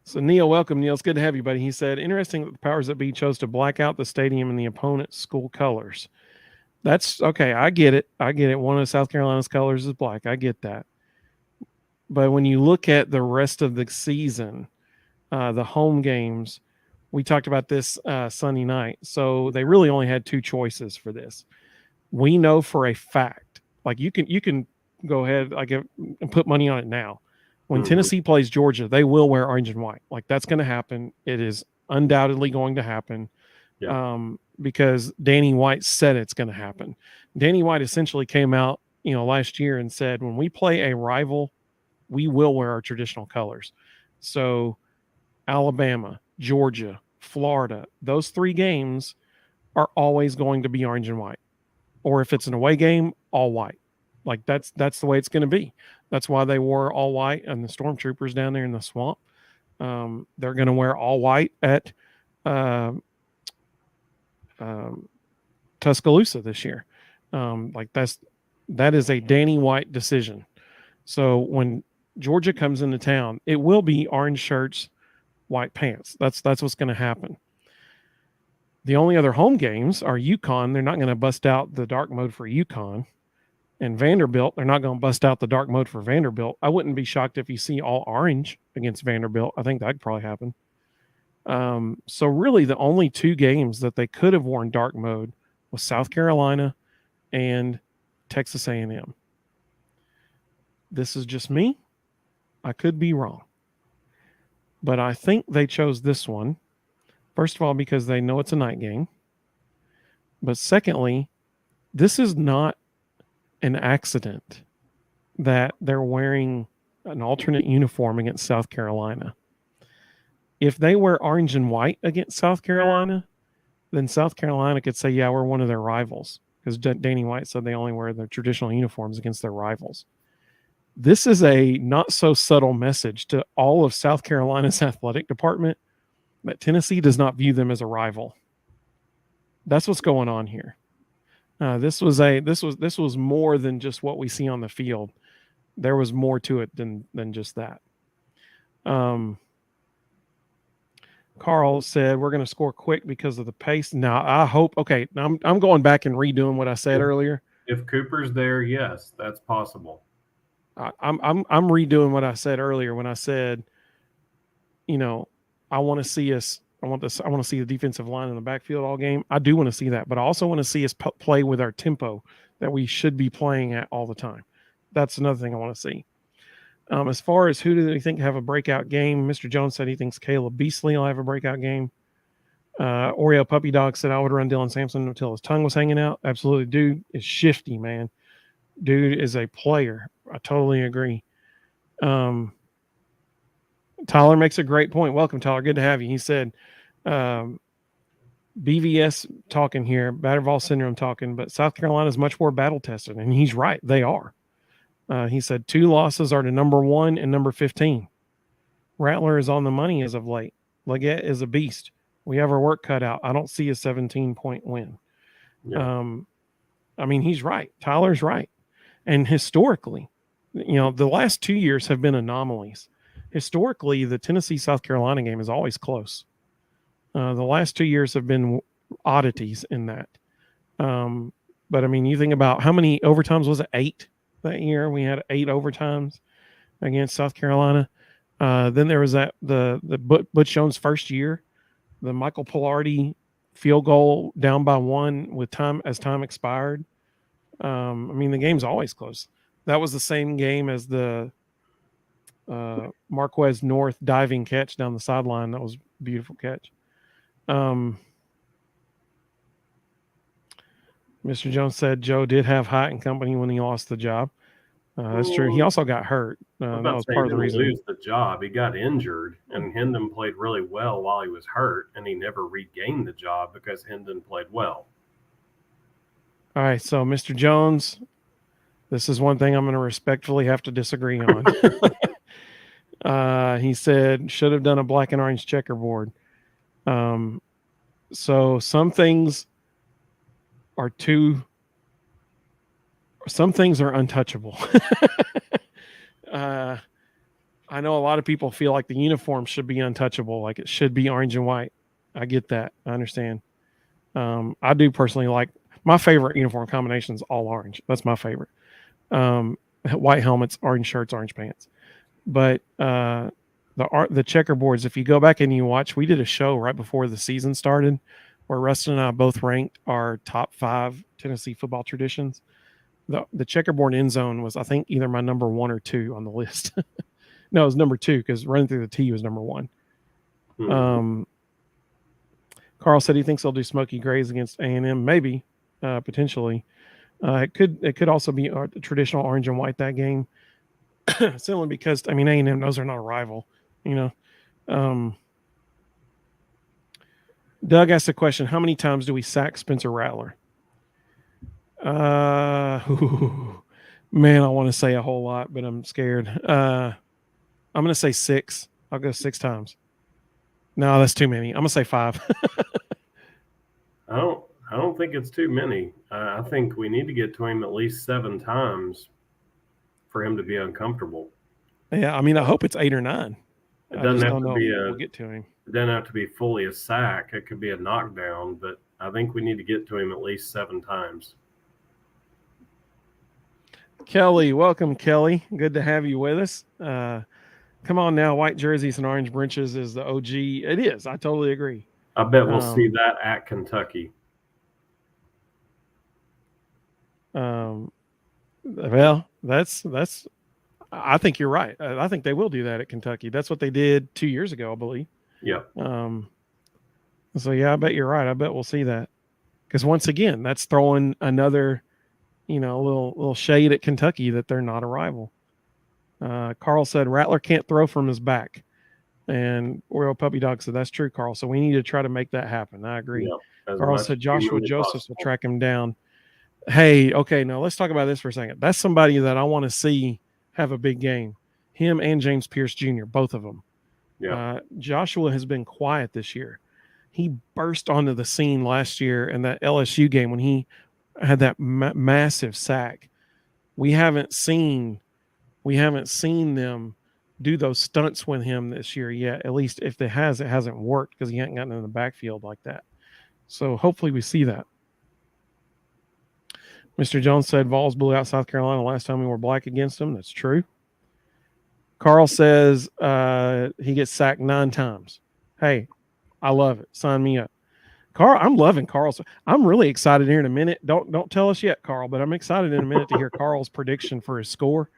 So Neil, welcome. Neil, it's good to have you, buddy. He said, interesting that the powers that be chose to black out the stadium in the opponent's school colors. That's okay. I get it. One of South Carolina's colors is black. I get that. But when you look at the rest of the season, the home games, we talked about this Sunday night. So they really only had two choices for this. We know for a fact, like you can go ahead and put money on it now. When Tennessee plays Georgia, they will wear orange and white. Like that's going to happen. It is undoubtedly going to happen. Yeah. Because Danny White said it's going to happen. Danny White essentially came out, last year and said, when we play a rival, we will wear our traditional colors. So Alabama, Georgia, Florida, those three games are always going to be orange and white. Or if it's an away game, all white. Like that's the way it's going to be. That's why they wore all white and the stormtroopers down there in the swamp. They're going to wear all white at Tuscaloosa this year. That is a Danny White decision. So when Georgia comes into town, it will be orange shirts, white pants. That's what's going to happen. The only other home games are UConn. They're not going to bust out the dark mode for UConn. And Vanderbilt, they're not going to bust out the dark mode for Vanderbilt. I wouldn't be shocked if you see all orange against Vanderbilt. I think that could probably happen. So really the only 2 games that they could have worn dark mode was South Carolina and Texas A&M. This is just me. I could be wrong. But I think they chose this one, first of all, because they know it's a night game. But secondly, this is not an accident that they're wearing an alternate uniform against South Carolina. If they wear orange and white against South Carolina, then South Carolina could say, yeah, we're one of their rivals, because Danny White said they only wear their traditional uniforms against their rivals. This is a not so subtle message to all of South Carolina's athletic department that Tennessee does not view them as a rival. That's what's going on here. This was more than just what we see on the field. There was more to it than just that. Carl said we're going to score quick because of the pace. Now I hope. Okay, I'm going back and redoing what I said earlier. If Cooper's there, yes, that's possible. I'm redoing what I said earlier when I said, I want to see us. I want to see the defensive line in the backfield all game. I do want to see that, but I also want to see us play with our tempo that we should be playing at all the time. That's another thing I want to see. As far as who do they think have a breakout game, Mr. Jones said he thinks Caleb Beasley will have a breakout game. Oreo Puppy Dog said I would run Dylan Sampson until his tongue was hanging out. Absolutely. Dude is shifty, man. Dude is a player. I totally agree. Tyler makes a great point. Welcome, Tyler. Good to have you. He said, BVS talking here, Battervall Syndrome talking, but South Carolina is much more battle tested, and he's right. They are. He said 2 losses are to number 1 and number 15. Rattler is on the money as of late. Leggett is a beast. We have our work cut out. I don't see a 17-point win. Yeah. He's right. Tyler's right. And historically, the last 2 years have been anomalies. Historically, the Tennessee-South Carolina game is always close. The last 2 years have been oddities in that. But you think about how many overtimes was it? 8 that year. We had 8 overtimes against South Carolina. Then there was the Butch Jones first year, the Michael Pilardi field goal down by 1 with time expired. The game's always close. That was the same game as the Marquez North diving catch down the sideline. That was a beautiful catch. Mr. Jones said Joe did have height and company when he lost the job. That's true. He also got hurt. That was part of the reason. Lose the job. He got injured, and Hendon played really well while he was hurt, and he never regained the job because Hendon played well. All right, so Mr. Jones, this is one thing I'm going to respectfully have to disagree on. He said should have done a black and orange checkerboard. So some things are untouchable. I know a lot of people feel like the uniform should be untouchable, like it should be orange and white. I get that. I understand. I do personally like my favorite uniform combination is all orange. That's my favorite. White helmets, orange shirts, orange pants. But the checkerboards, if you go back and you watch, we did a show right before the season started where Rustin and I both ranked our top 5 Tennessee football traditions. The checkerboard end zone was, I think, either my number 1 or 2 on the list. No, it was number 2 because running through the T was number 1. Mm-hmm. Carl said he thinks they'll do Smoky Grays against A&M, maybe, potentially. It could also be a traditional orange and white that game. Simply because A&M knows they're not a rival. Doug asked the question: how many times do we sack Spencer Rattler? Man, I want to say a whole lot, but I'm scared. I'm going to say 6. I'll go 6 times. No, that's too many. I'm going to say 5. I don't think it's too many. I think we need to get to him at least 7 times for him to be uncomfortable. Yeah, I hope it's 8 or 9. It doesn't have to be we'll get to him. It doesn't have to be fully a sack. It could be a knockdown, but I think we need to get to him at least 7 times. Kelly, welcome, Kelly. Good to have you with us. Come on now, white jerseys and orange breeches is the OG. It is. I totally agree. I bet we'll see Um, that at Kentucky. well, that's. I think you're right. I think they will do that at Kentucky. That's what they did 2 years ago, I believe. Yep. So yeah, I bet you're right. I bet we'll see that because once again, that's throwing another, little shade at Kentucky that they're not a rival. Carl said Rattler can't throw from his back, and Oreo Puppy Dog said that's true, Carl. So we need to try to make that happen. I agree. Yep. As Carl much said as Joshua humanly Josephs will possible. track him down. Hey, okay, now let's talk about this for a second. That's somebody that I want to see have a big game. Him and James Pierce Jr., both of them. Yeah. Joshua has been quiet this year. He burst onto the scene last year in that LSU game when he had that massive sack. We haven't seen them do those stunts with him this year yet. At least if it hasn't worked because he hasn't gotten in the backfield like that. So hopefully we see that. Mr. Jones said Vols blew out South Carolina last time we were black against them. That's true. Carl says he gets sacked 9 times. Hey, I love it. Sign me up. Carl, I'm loving Carl's. I'm really excited here in a minute. Don't tell us yet, Carl, but I'm excited in a minute to hear Carl's prediction for his score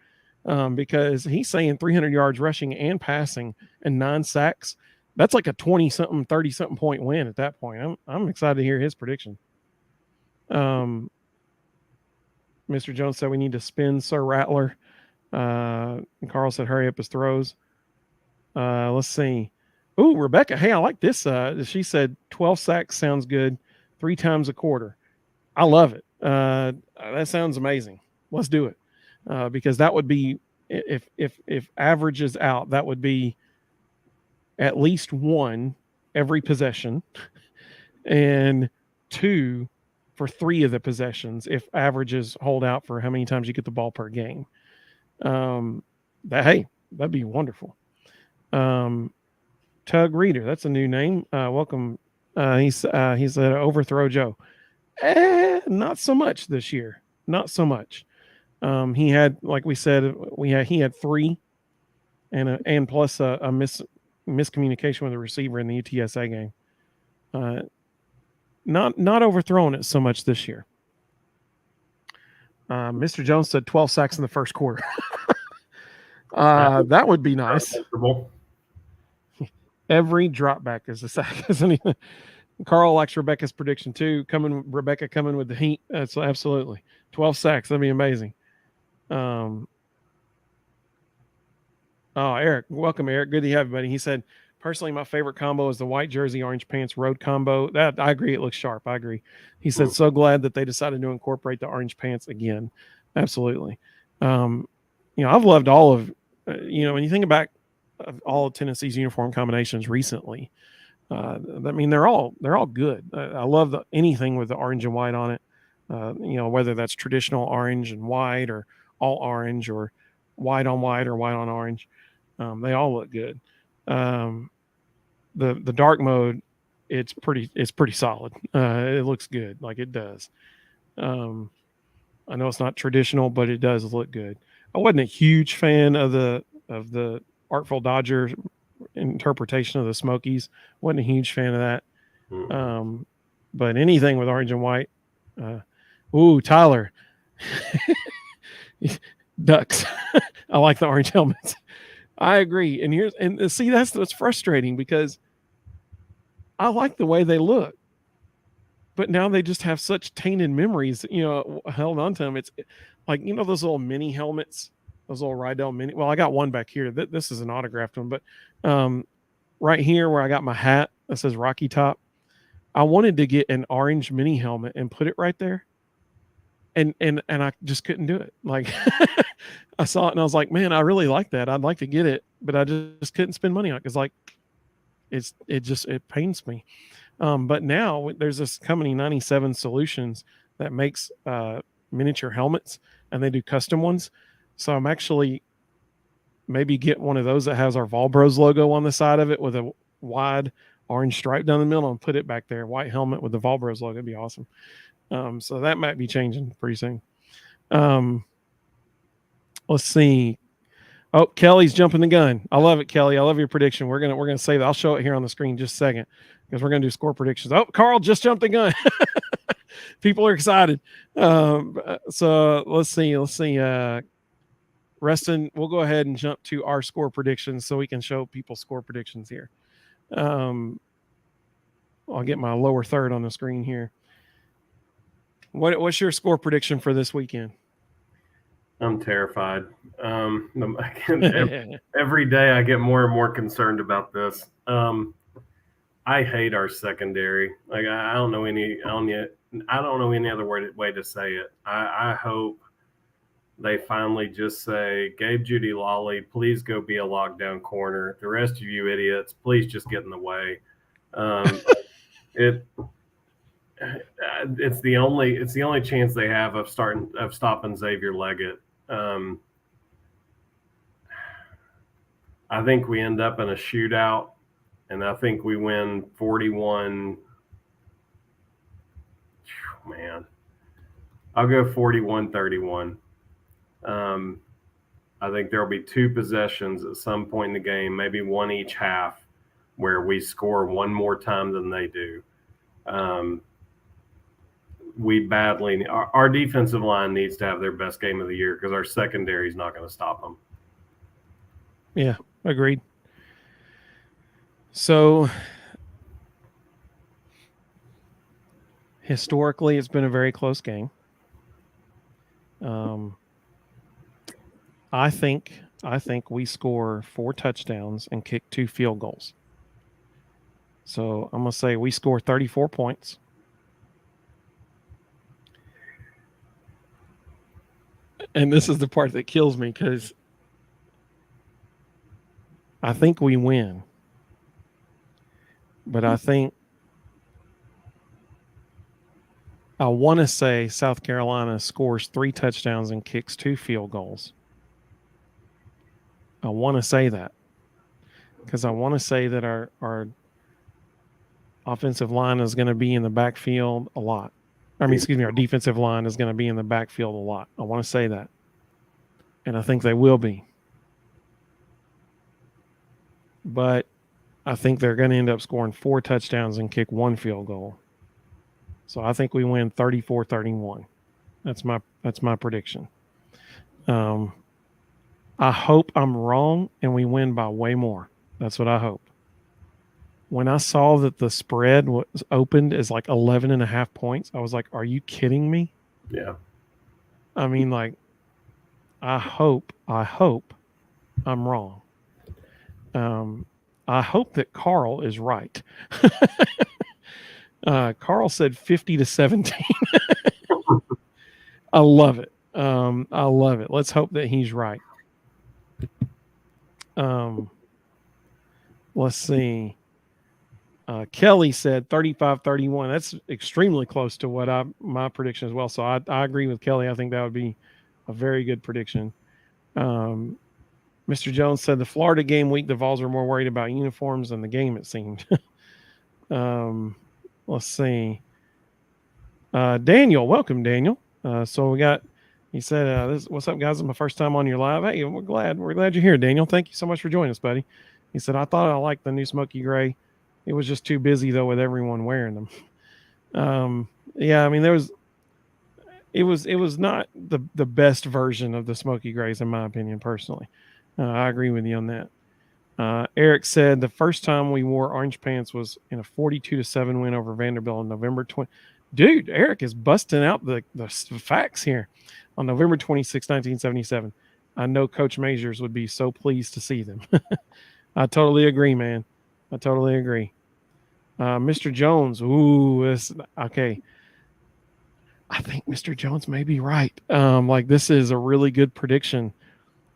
because he's saying 300 yards rushing and passing and 9 sacks. That's like a 20-something, 30-something point win at that point. I'm excited to hear his prediction. Mr. Jones said we need to spin Sir Rattler. And Carl said hurry up his throws. Let's see. Ooh, Rebecca. Hey, I like this. She said 12 sacks sounds good. 3 times a quarter. I love it. That sounds amazing. Let's do it. Because that would be if averages out, that would be at least 1 every possession and 2 for 3 of the possessions if averages hold out for how many times you get the ball per game. That'd be wonderful. Tug Reader, that's a new name. Welcome. He said overthrow Joe. Not so much this year. Not so much. He had, like we said, he had 3 and plus a miscommunication with the receiver in the UTSA game. Not overthrowing it so much this year. Mr. Jones said 12 sacks in the first quarter. That would be nice. Every drop back is a sack, isn't he? Carl likes Rebecca's prediction too. Rebecca coming with the heat. That's absolutely 12 sacks. That'd be amazing. Eric, welcome, Eric. Good to have you, buddy. He said, personally, my favorite combo is the white jersey, orange pants, road combo. That I agree. It looks sharp. I agree. He said, so glad that they decided to incorporate the orange pants again. Absolutely. I've loved all of, when you think about all of Tennessee's uniform combinations recently, they're all good. I love anything with the orange and white on it. Whether that's traditional orange and white or all orange or white on white or white on orange. They all look good. The dark mode, it's pretty solid. It looks good, like it does. I know it's not traditional, but it does look good. I wasn't a huge fan of the Artful Dodger interpretation of the Smokies. Wasn't a huge fan of that. But anything with orange and white. Tyler. Ducks. I like the orange helmets. I agree. And see, that's what's frustrating because I like the way they look. But now they just have such tainted memories, held onto them. It's like, those little mini helmets, those little Rydell mini. Well, I got one back here. This is an autographed one, but right here where I got my hat that says Rocky Top, I wanted to get an orange mini helmet and put it right there. And I just couldn't do it. Like I saw it and I was like, man, I really like that. I'd like to get it, but I just couldn't spend money on it because like it pains me. But now there's this company 97 Solutions that makes miniature helmets and they do custom ones. So I'm actually maybe get one of those that has our Volbros logo on the side of it with a wide orange stripe down the middle and put it back there. White helmet with the Volbros logo. It'd be awesome. So that might be changing pretty soon. Let's see. Oh, Kelly's jumping the gun. I love it, Kelly. I love your prediction. We're gonna save it. I'll show it here on the screen in just a second because we're gonna do score predictions. Oh, Carl just jumped the gun. People are excited. So let's see. Reston, we'll go ahead and jump to our score predictions so we can show people score predictions here. I'll get my lower third on the screen here. What's your score prediction for this weekend? I'm terrified. Every day I get more and more concerned about this. I hate our secondary. Like I don't know any other way to say it. I hope they finally just say, Gabe Judy Lawley, please go be a lockdown corner. The rest of you idiots, please just get in the way. It's the only chance they have of stopping Xavier Leggett. I think we end up in a shootout, and I think we win 41. Man, I'll go 41-31. I think there'll be two possessions at some point in the game, maybe one each half, where we score one more time than they do. Our defensive line needs to have their best game of the year because our secondary is not going to stop them. Yeah, agreed. So historically, it's been a very close game. I think we score 4 touchdowns and kick 2 field goals. So I'm going to say we score 34 points. And this is the part that kills me because I think we win. But I want to say South Carolina scores 3 touchdowns and kicks 2 field goals. I want to say that because I want to say that our offensive line is going to be in the backfield a lot. Our defensive line is going to be in the backfield a lot. I want to say that. And I think they will be. But I think they're going to end up scoring 4 touchdowns and kick 1 field goal. So I think we win 34-31. That's my prediction. I hope I'm wrong and we win by way more. That's what I hope. When I saw that the spread was opened as like 11.5 points, I was like, are you kidding me? Yeah. I mean, like, I hope I'm wrong. I hope that Carl is right. Carl said 50-17. I love it. I love it. Let's hope that he's right. Let's see. Kelly said 35-31. That's extremely close to what my prediction as well. So I agree with Kelly. I think that would be a very good prediction. Mr. Jones said the Florida game week, the Vols were more worried about uniforms than the game, it seemed. Let's see. Daniel, welcome, Daniel. So he said, what's up, guys? It's my first time on your live. Hey, we're glad you're here, Daniel. Thank you so much for joining us, buddy. He said, I thought I liked the new smoky gray. It was just too busy, though, with everyone wearing them. Yeah, I mean, it was not the best version of the smoky grays, in my opinion, personally. I agree with you on that. Eric said the first time we wore orange pants was in a 42-7 win over Vanderbilt on November 20. Dude, Eric is busting out the facts here. On November 26, 1977. I know Coach Majors would be so pleased to see them. I totally agree, man. I totally agree. Mr. Jones, okay. I think Mr. Jones may be right. This is a really good prediction.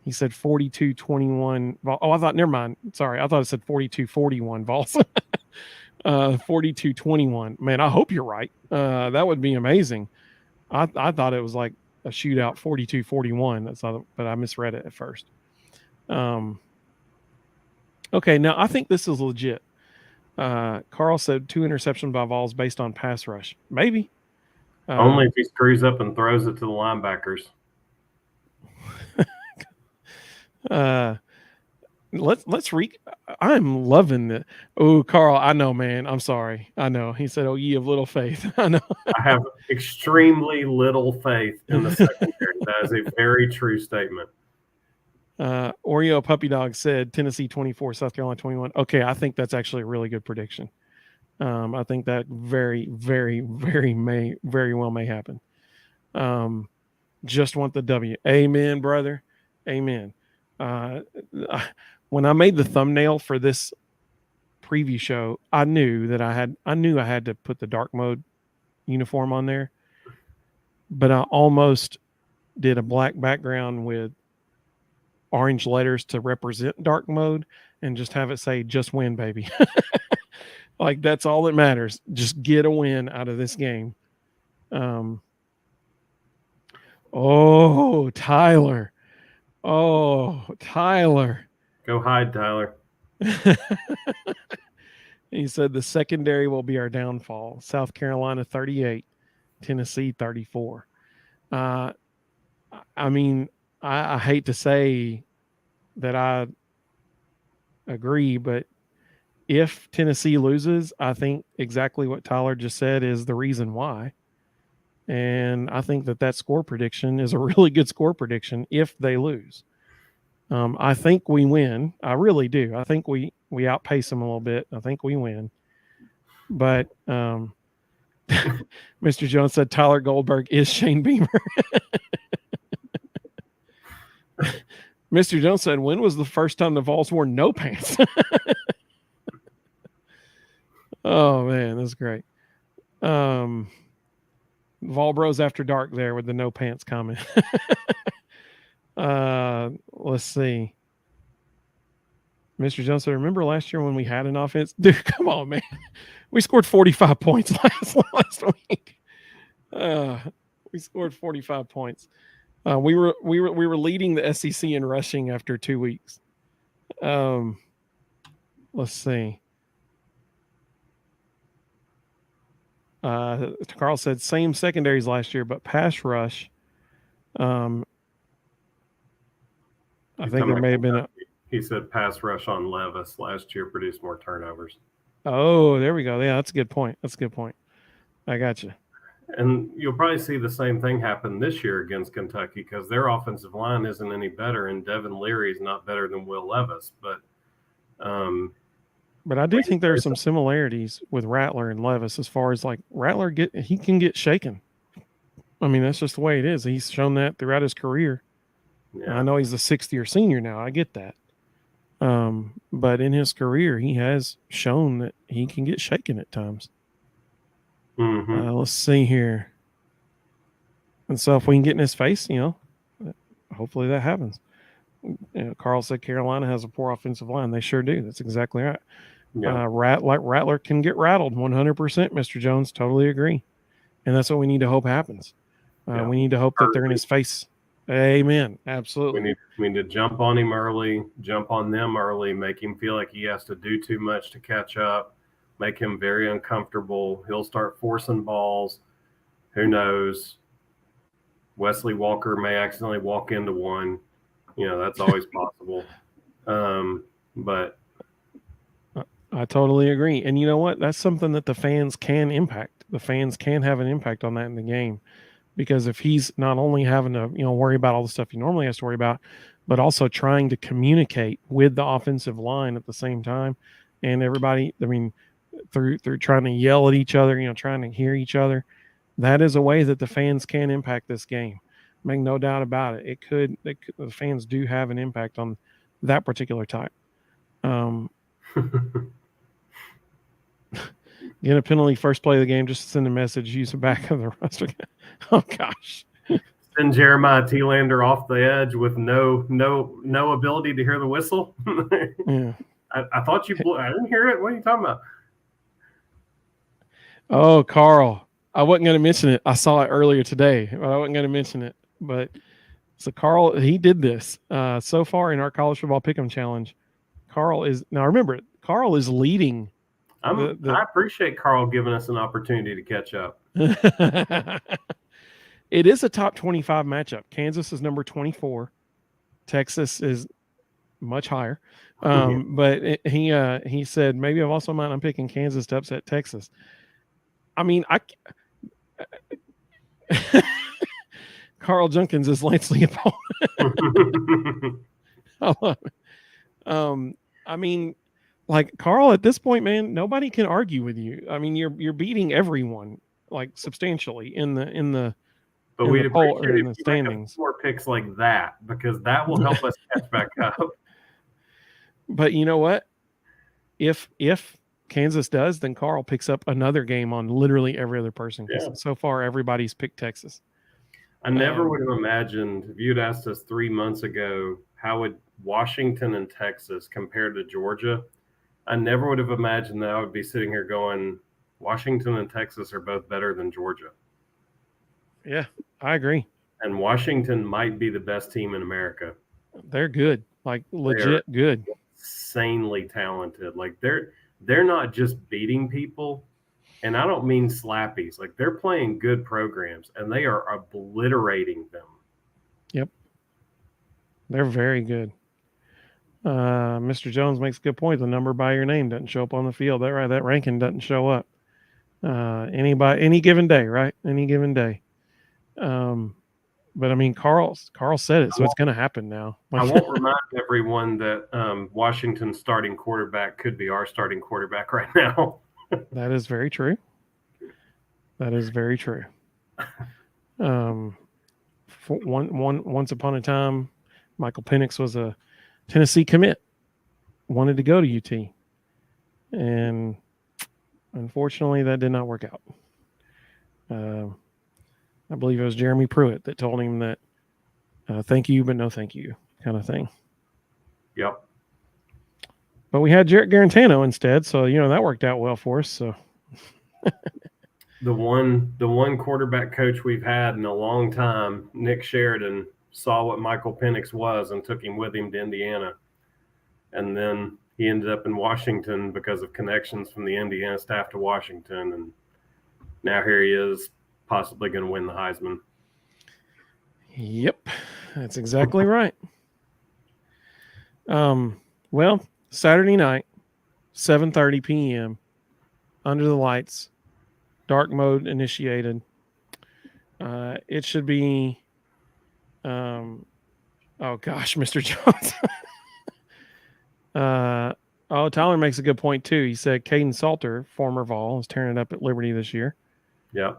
He said 42-21. Never mind. Sorry. I thought it said 42-41 Vols. 42-21. Man, I hope you're right. That would be amazing. I thought it was like a shootout 42-41. But I misread it at first. Okay, now I think this is legit. Carl said 2 interceptions by Vols based on pass rush. Maybe. Only if he screws up and throws it to the linebackers. Let's I'm loving it. Oh, Carl, I know, man. I'm sorry. I know. He said, "Oh, ye of little faith." I know. I have extremely little faith in the secondary. That is a very true statement. Oreo Puppy Dog said Tennessee 24, South Carolina 21. Okay, I think that's actually a really good prediction. I think that very, very, very well may happen. Just want the W. Amen, brother. Amen. When I made the thumbnail for this preview show, I knew I had to put the dark mode uniform on there, but I almost did a black background with orange letters to represent dark mode and just have it say "just win, baby." Like that's all that matters. Just get a win out of this game. Oh, Tyler. Oh, Tyler. Go hide, Tyler. He said the secondary will be our downfall. South Carolina 38, Tennessee 34. I mean, I hate to say that I agree, but if Tennessee loses, I think exactly what Tyler just said is the reason why. And I think that score prediction is a really good score prediction if they lose. I think we win. I really do. I think we outpace them a little bit. I think we win. But Mr. Jones said Tyler Goldberg is Shane Beamer. Mr. Jones said, when was the first time the Vols wore no pants? Oh, man, that's great. Vol Bros After Dark there with the no pants comment. Let's see. Mr. Jones said, remember last year when we had an offense? Dude, come on, man. We scored 45 points last week. We scored 45 points. We were leading the SEC in rushing after 2 weeks. Let's see. Carl said same secondaries last year, but pass rush. I think there may have been He said pass rush on Levis last year produced more turnovers. Oh, there we go. Yeah, that's a good point. I got you. And you'll probably see the same thing happen this year against Kentucky because their offensive line isn't any better, and Devin Leary is not better than Will Levis. But I do think there are some similarities with Rattler and Levis as far as like Rattler he can get shaken. I mean, that's just the way it is. He's shown that throughout his career. Yeah. I know he's a 6th-year senior now. I get that. But in his career, he has shown that he can get shaken at times. Mm-hmm. Let's see here. And so if we can get in his face, hopefully that happens. Carl said Carolina has a poor offensive line. They sure do. That's exactly right. Yeah. Rattler can get rattled 100%, Mr. Jones. Totally agree. And that's what we need to hope happens. We need to hope that they're in his face. Amen. Absolutely. We need to jump on him early, jump on them early, make him feel like he has to do too much to catch up, make him very uncomfortable. He'll start forcing balls. Who knows? Wesley Walker may accidentally walk into one. That's always possible. But I totally agree. And you know what? That's something that the fans can impact. The fans can have an impact on that in the game. Because if he's not only having to, worry about all the stuff he normally has to worry about, but also trying to communicate with the offensive line at the same time, and everybody, I mean, through trying to yell at each other, trying to hear each other, that is a way that the fans can impact this game. Make no doubt about it. The fans do have an impact on that particular type. Get a penalty first play of the game, just send a message, use the back of the roster. Oh gosh. Send Jeremiah Thielander off the edge with no ability to hear the whistle. Yeah. I thought you blew. I didn't hear it. What are you talking about? Oh, Carl. I wasn't going to mention it. I saw it earlier today, but I wasn't going to mention it. But so Carl, he did this so far in our college football pick'em challenge. Carl is leading. I appreciate Carl giving us an opportunity to catch up. It is a top 25 matchup. Kansas is number 24. Texas is much higher. Yeah. But he said maybe I've also mind I'm picking Kansas to upset Texas. I mean, Carl Junkins is Lance Leopold. I mean, like Carl at this point, man, nobody can argue with you. I mean, you're beating everyone like substantially in the But in we'd the poll appreciate or if in the you make standings. 4 picks like that, because that will help us catch back up. But you know what? If Kansas does, then Carl picks up another game on literally every other person. Yeah. So far, everybody's picked Texas. I never would have imagined, if you'd asked us 3 months ago, how would Washington and Texas compare to Georgia? I never would have imagined that I would be sitting here going, Washington and Texas are both better than Georgia. Yeah, I agree. And Washington might be the best team in America. They're good, like legit good. Insanely talented. Like they're not just beating people, and I don't mean slappies. Like they're playing good programs, and they are obliterating them. Yep, they're very good. Mr. Jones makes a good point. The number by your name doesn't show up on the field. That right, that ranking doesn't show up. Any given day, right? Any given day. But I mean, Carl said it, so it's going to happen now. I won't remind everyone that Washington's starting quarterback could be our starting quarterback right now. That is very true. That is very true. Once upon a time, Michael Penix was a Tennessee commit, wanted to go to UT, and unfortunately, that did not work out. I believe it was Jeremy Pruitt that told him that thank you, but no thank you kind of thing. Yep. But we had Jarrett Garantano instead, so that worked out well for us. So the one quarterback coach we've had in a long time, Nick Sheridan, saw what Michael Penix was and took him with him to Indiana. And then he ended up in Washington because of connections from the Indiana staff to Washington. And now here he is, possibly going to win the Heisman. Yep, that's exactly right. Well, Saturday night, 7:30 p.m., under the lights, dark mode initiated. It should be, oh gosh, Mr. Jones. Tyler makes a good point too. He said Caden Salter, former Vol, is tearing it up at Liberty this year. Yeah.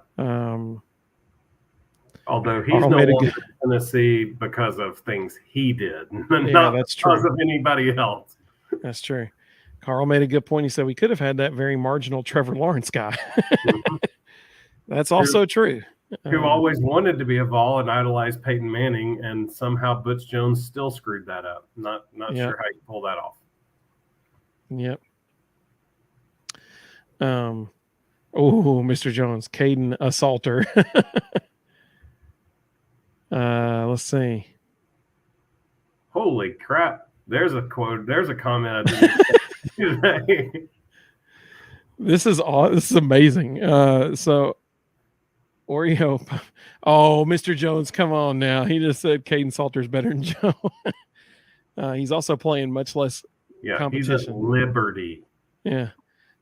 Although he's Carl no made a longer good- in Tennessee because of things he did, Yeah, not that's because true. of anybody else. That's true. Carl made a good point. He said we could have had that very marginal Trevor Lawrence guy. That's also true. Who always wanted to be a Vol and idolized Peyton Manning, and somehow Butch Jones still screwed that up. Not Yep. sure how you pull that off. Yep. Oh, Mr. Jones, Caden Assaulter. Let's see. Holy crap. There's a quote. There's a comment I didn't today. This is amazing. So Oreo. Oh, Mr. Jones, come on now. He just said Caden Salter's better than Joe. He's also playing much less competition. He's at Liberty. Yeah.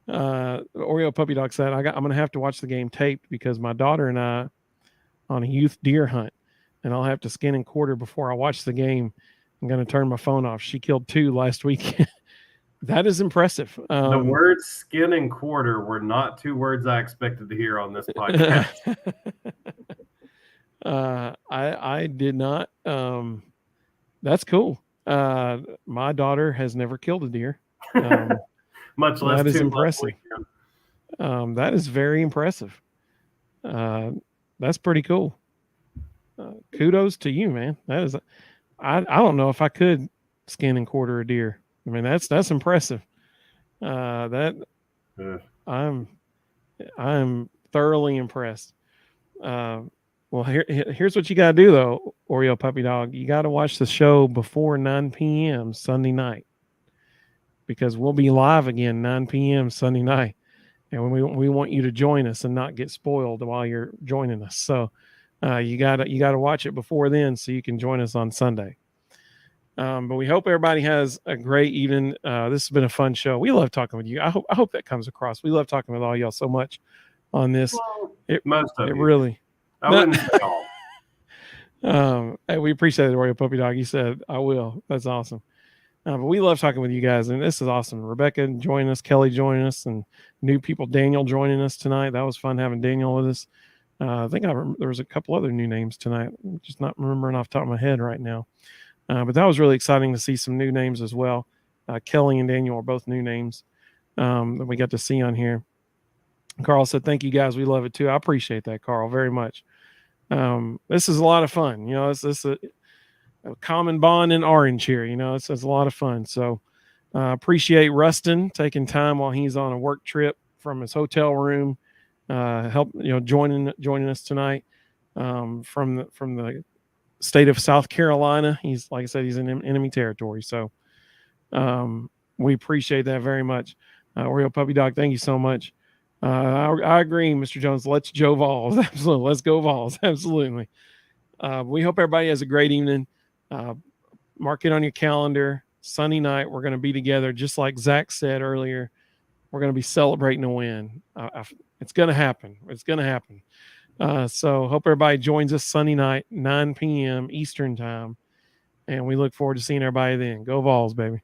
Oreo Puppy Dog said, I'm going to have to watch the game taped because my daughter and I on a youth deer hunt, and I'll have to skin and quarter before I watch the game. I'm going to turn my phone off. She killed 2 last week. That is impressive. The words skin and quarter were not 2 words I expected to hear on this podcast. I did not. That's cool. My daughter has never killed a deer. Much less that is 2 impressive. That is very impressive. That's pretty cool. Kudos to you, man. That is. I don't know if I could skin and quarter a deer. I mean, that's impressive. I'm thoroughly impressed. Well, here's what you got to do though, Oreo Puppy Dog. You got to watch the show before 9 p.m. Sunday night because we'll be live again 9 p.m. Sunday night, and we want you to join us and not get spoiled while you're joining us. So you gotta watch it before then so you can join us on Sunday. But we hope everybody has a great evening. This has been a fun show. We love talking with you. I hope that comes across. We love talking with all y'all so much on this. Well, It most of it you. really. I wouldn't say all. Hey, we appreciate it, Royal Puppy Dog. You said I will. That's awesome. But we love talking with you guys, and this is awesome. Rebecca joining us, Kelly joining us, and new people. Daniel joining us tonight. That was fun having Daniel with us. I think there was a couple other new names tonight. I'm just not remembering off the top of my head right now. But that was really exciting to see some new names as well. Kelly and Daniel are both new names that we got to see on here. Carl said, "Thank you guys. We love it too." I appreciate that, Carl, very much. This is a lot of fun. You know, it's a common bond in Orange here. You know, it's a lot of fun. So appreciate Rustin taking time while he's on a work trip from his hotel room. Help joining us tonight from the state of South Carolina. He's, like I said, he's in enemy territory. So we appreciate that very much. Oreo Puppy Dog, thank you so much. I agree, Mr. Jones. Let's Joe Vols. Absolutely. Let's go Vols. Absolutely. We hope everybody has a great evening. Mark it on your calendar. Sunday night, we're going to be together. Just like Zach said earlier, we're going to be celebrating a win. It's going to happen. It's going to happen. So hope everybody joins us Sunday night, 9 p.m. Eastern time. And we look forward to seeing everybody then. Go Vols, baby.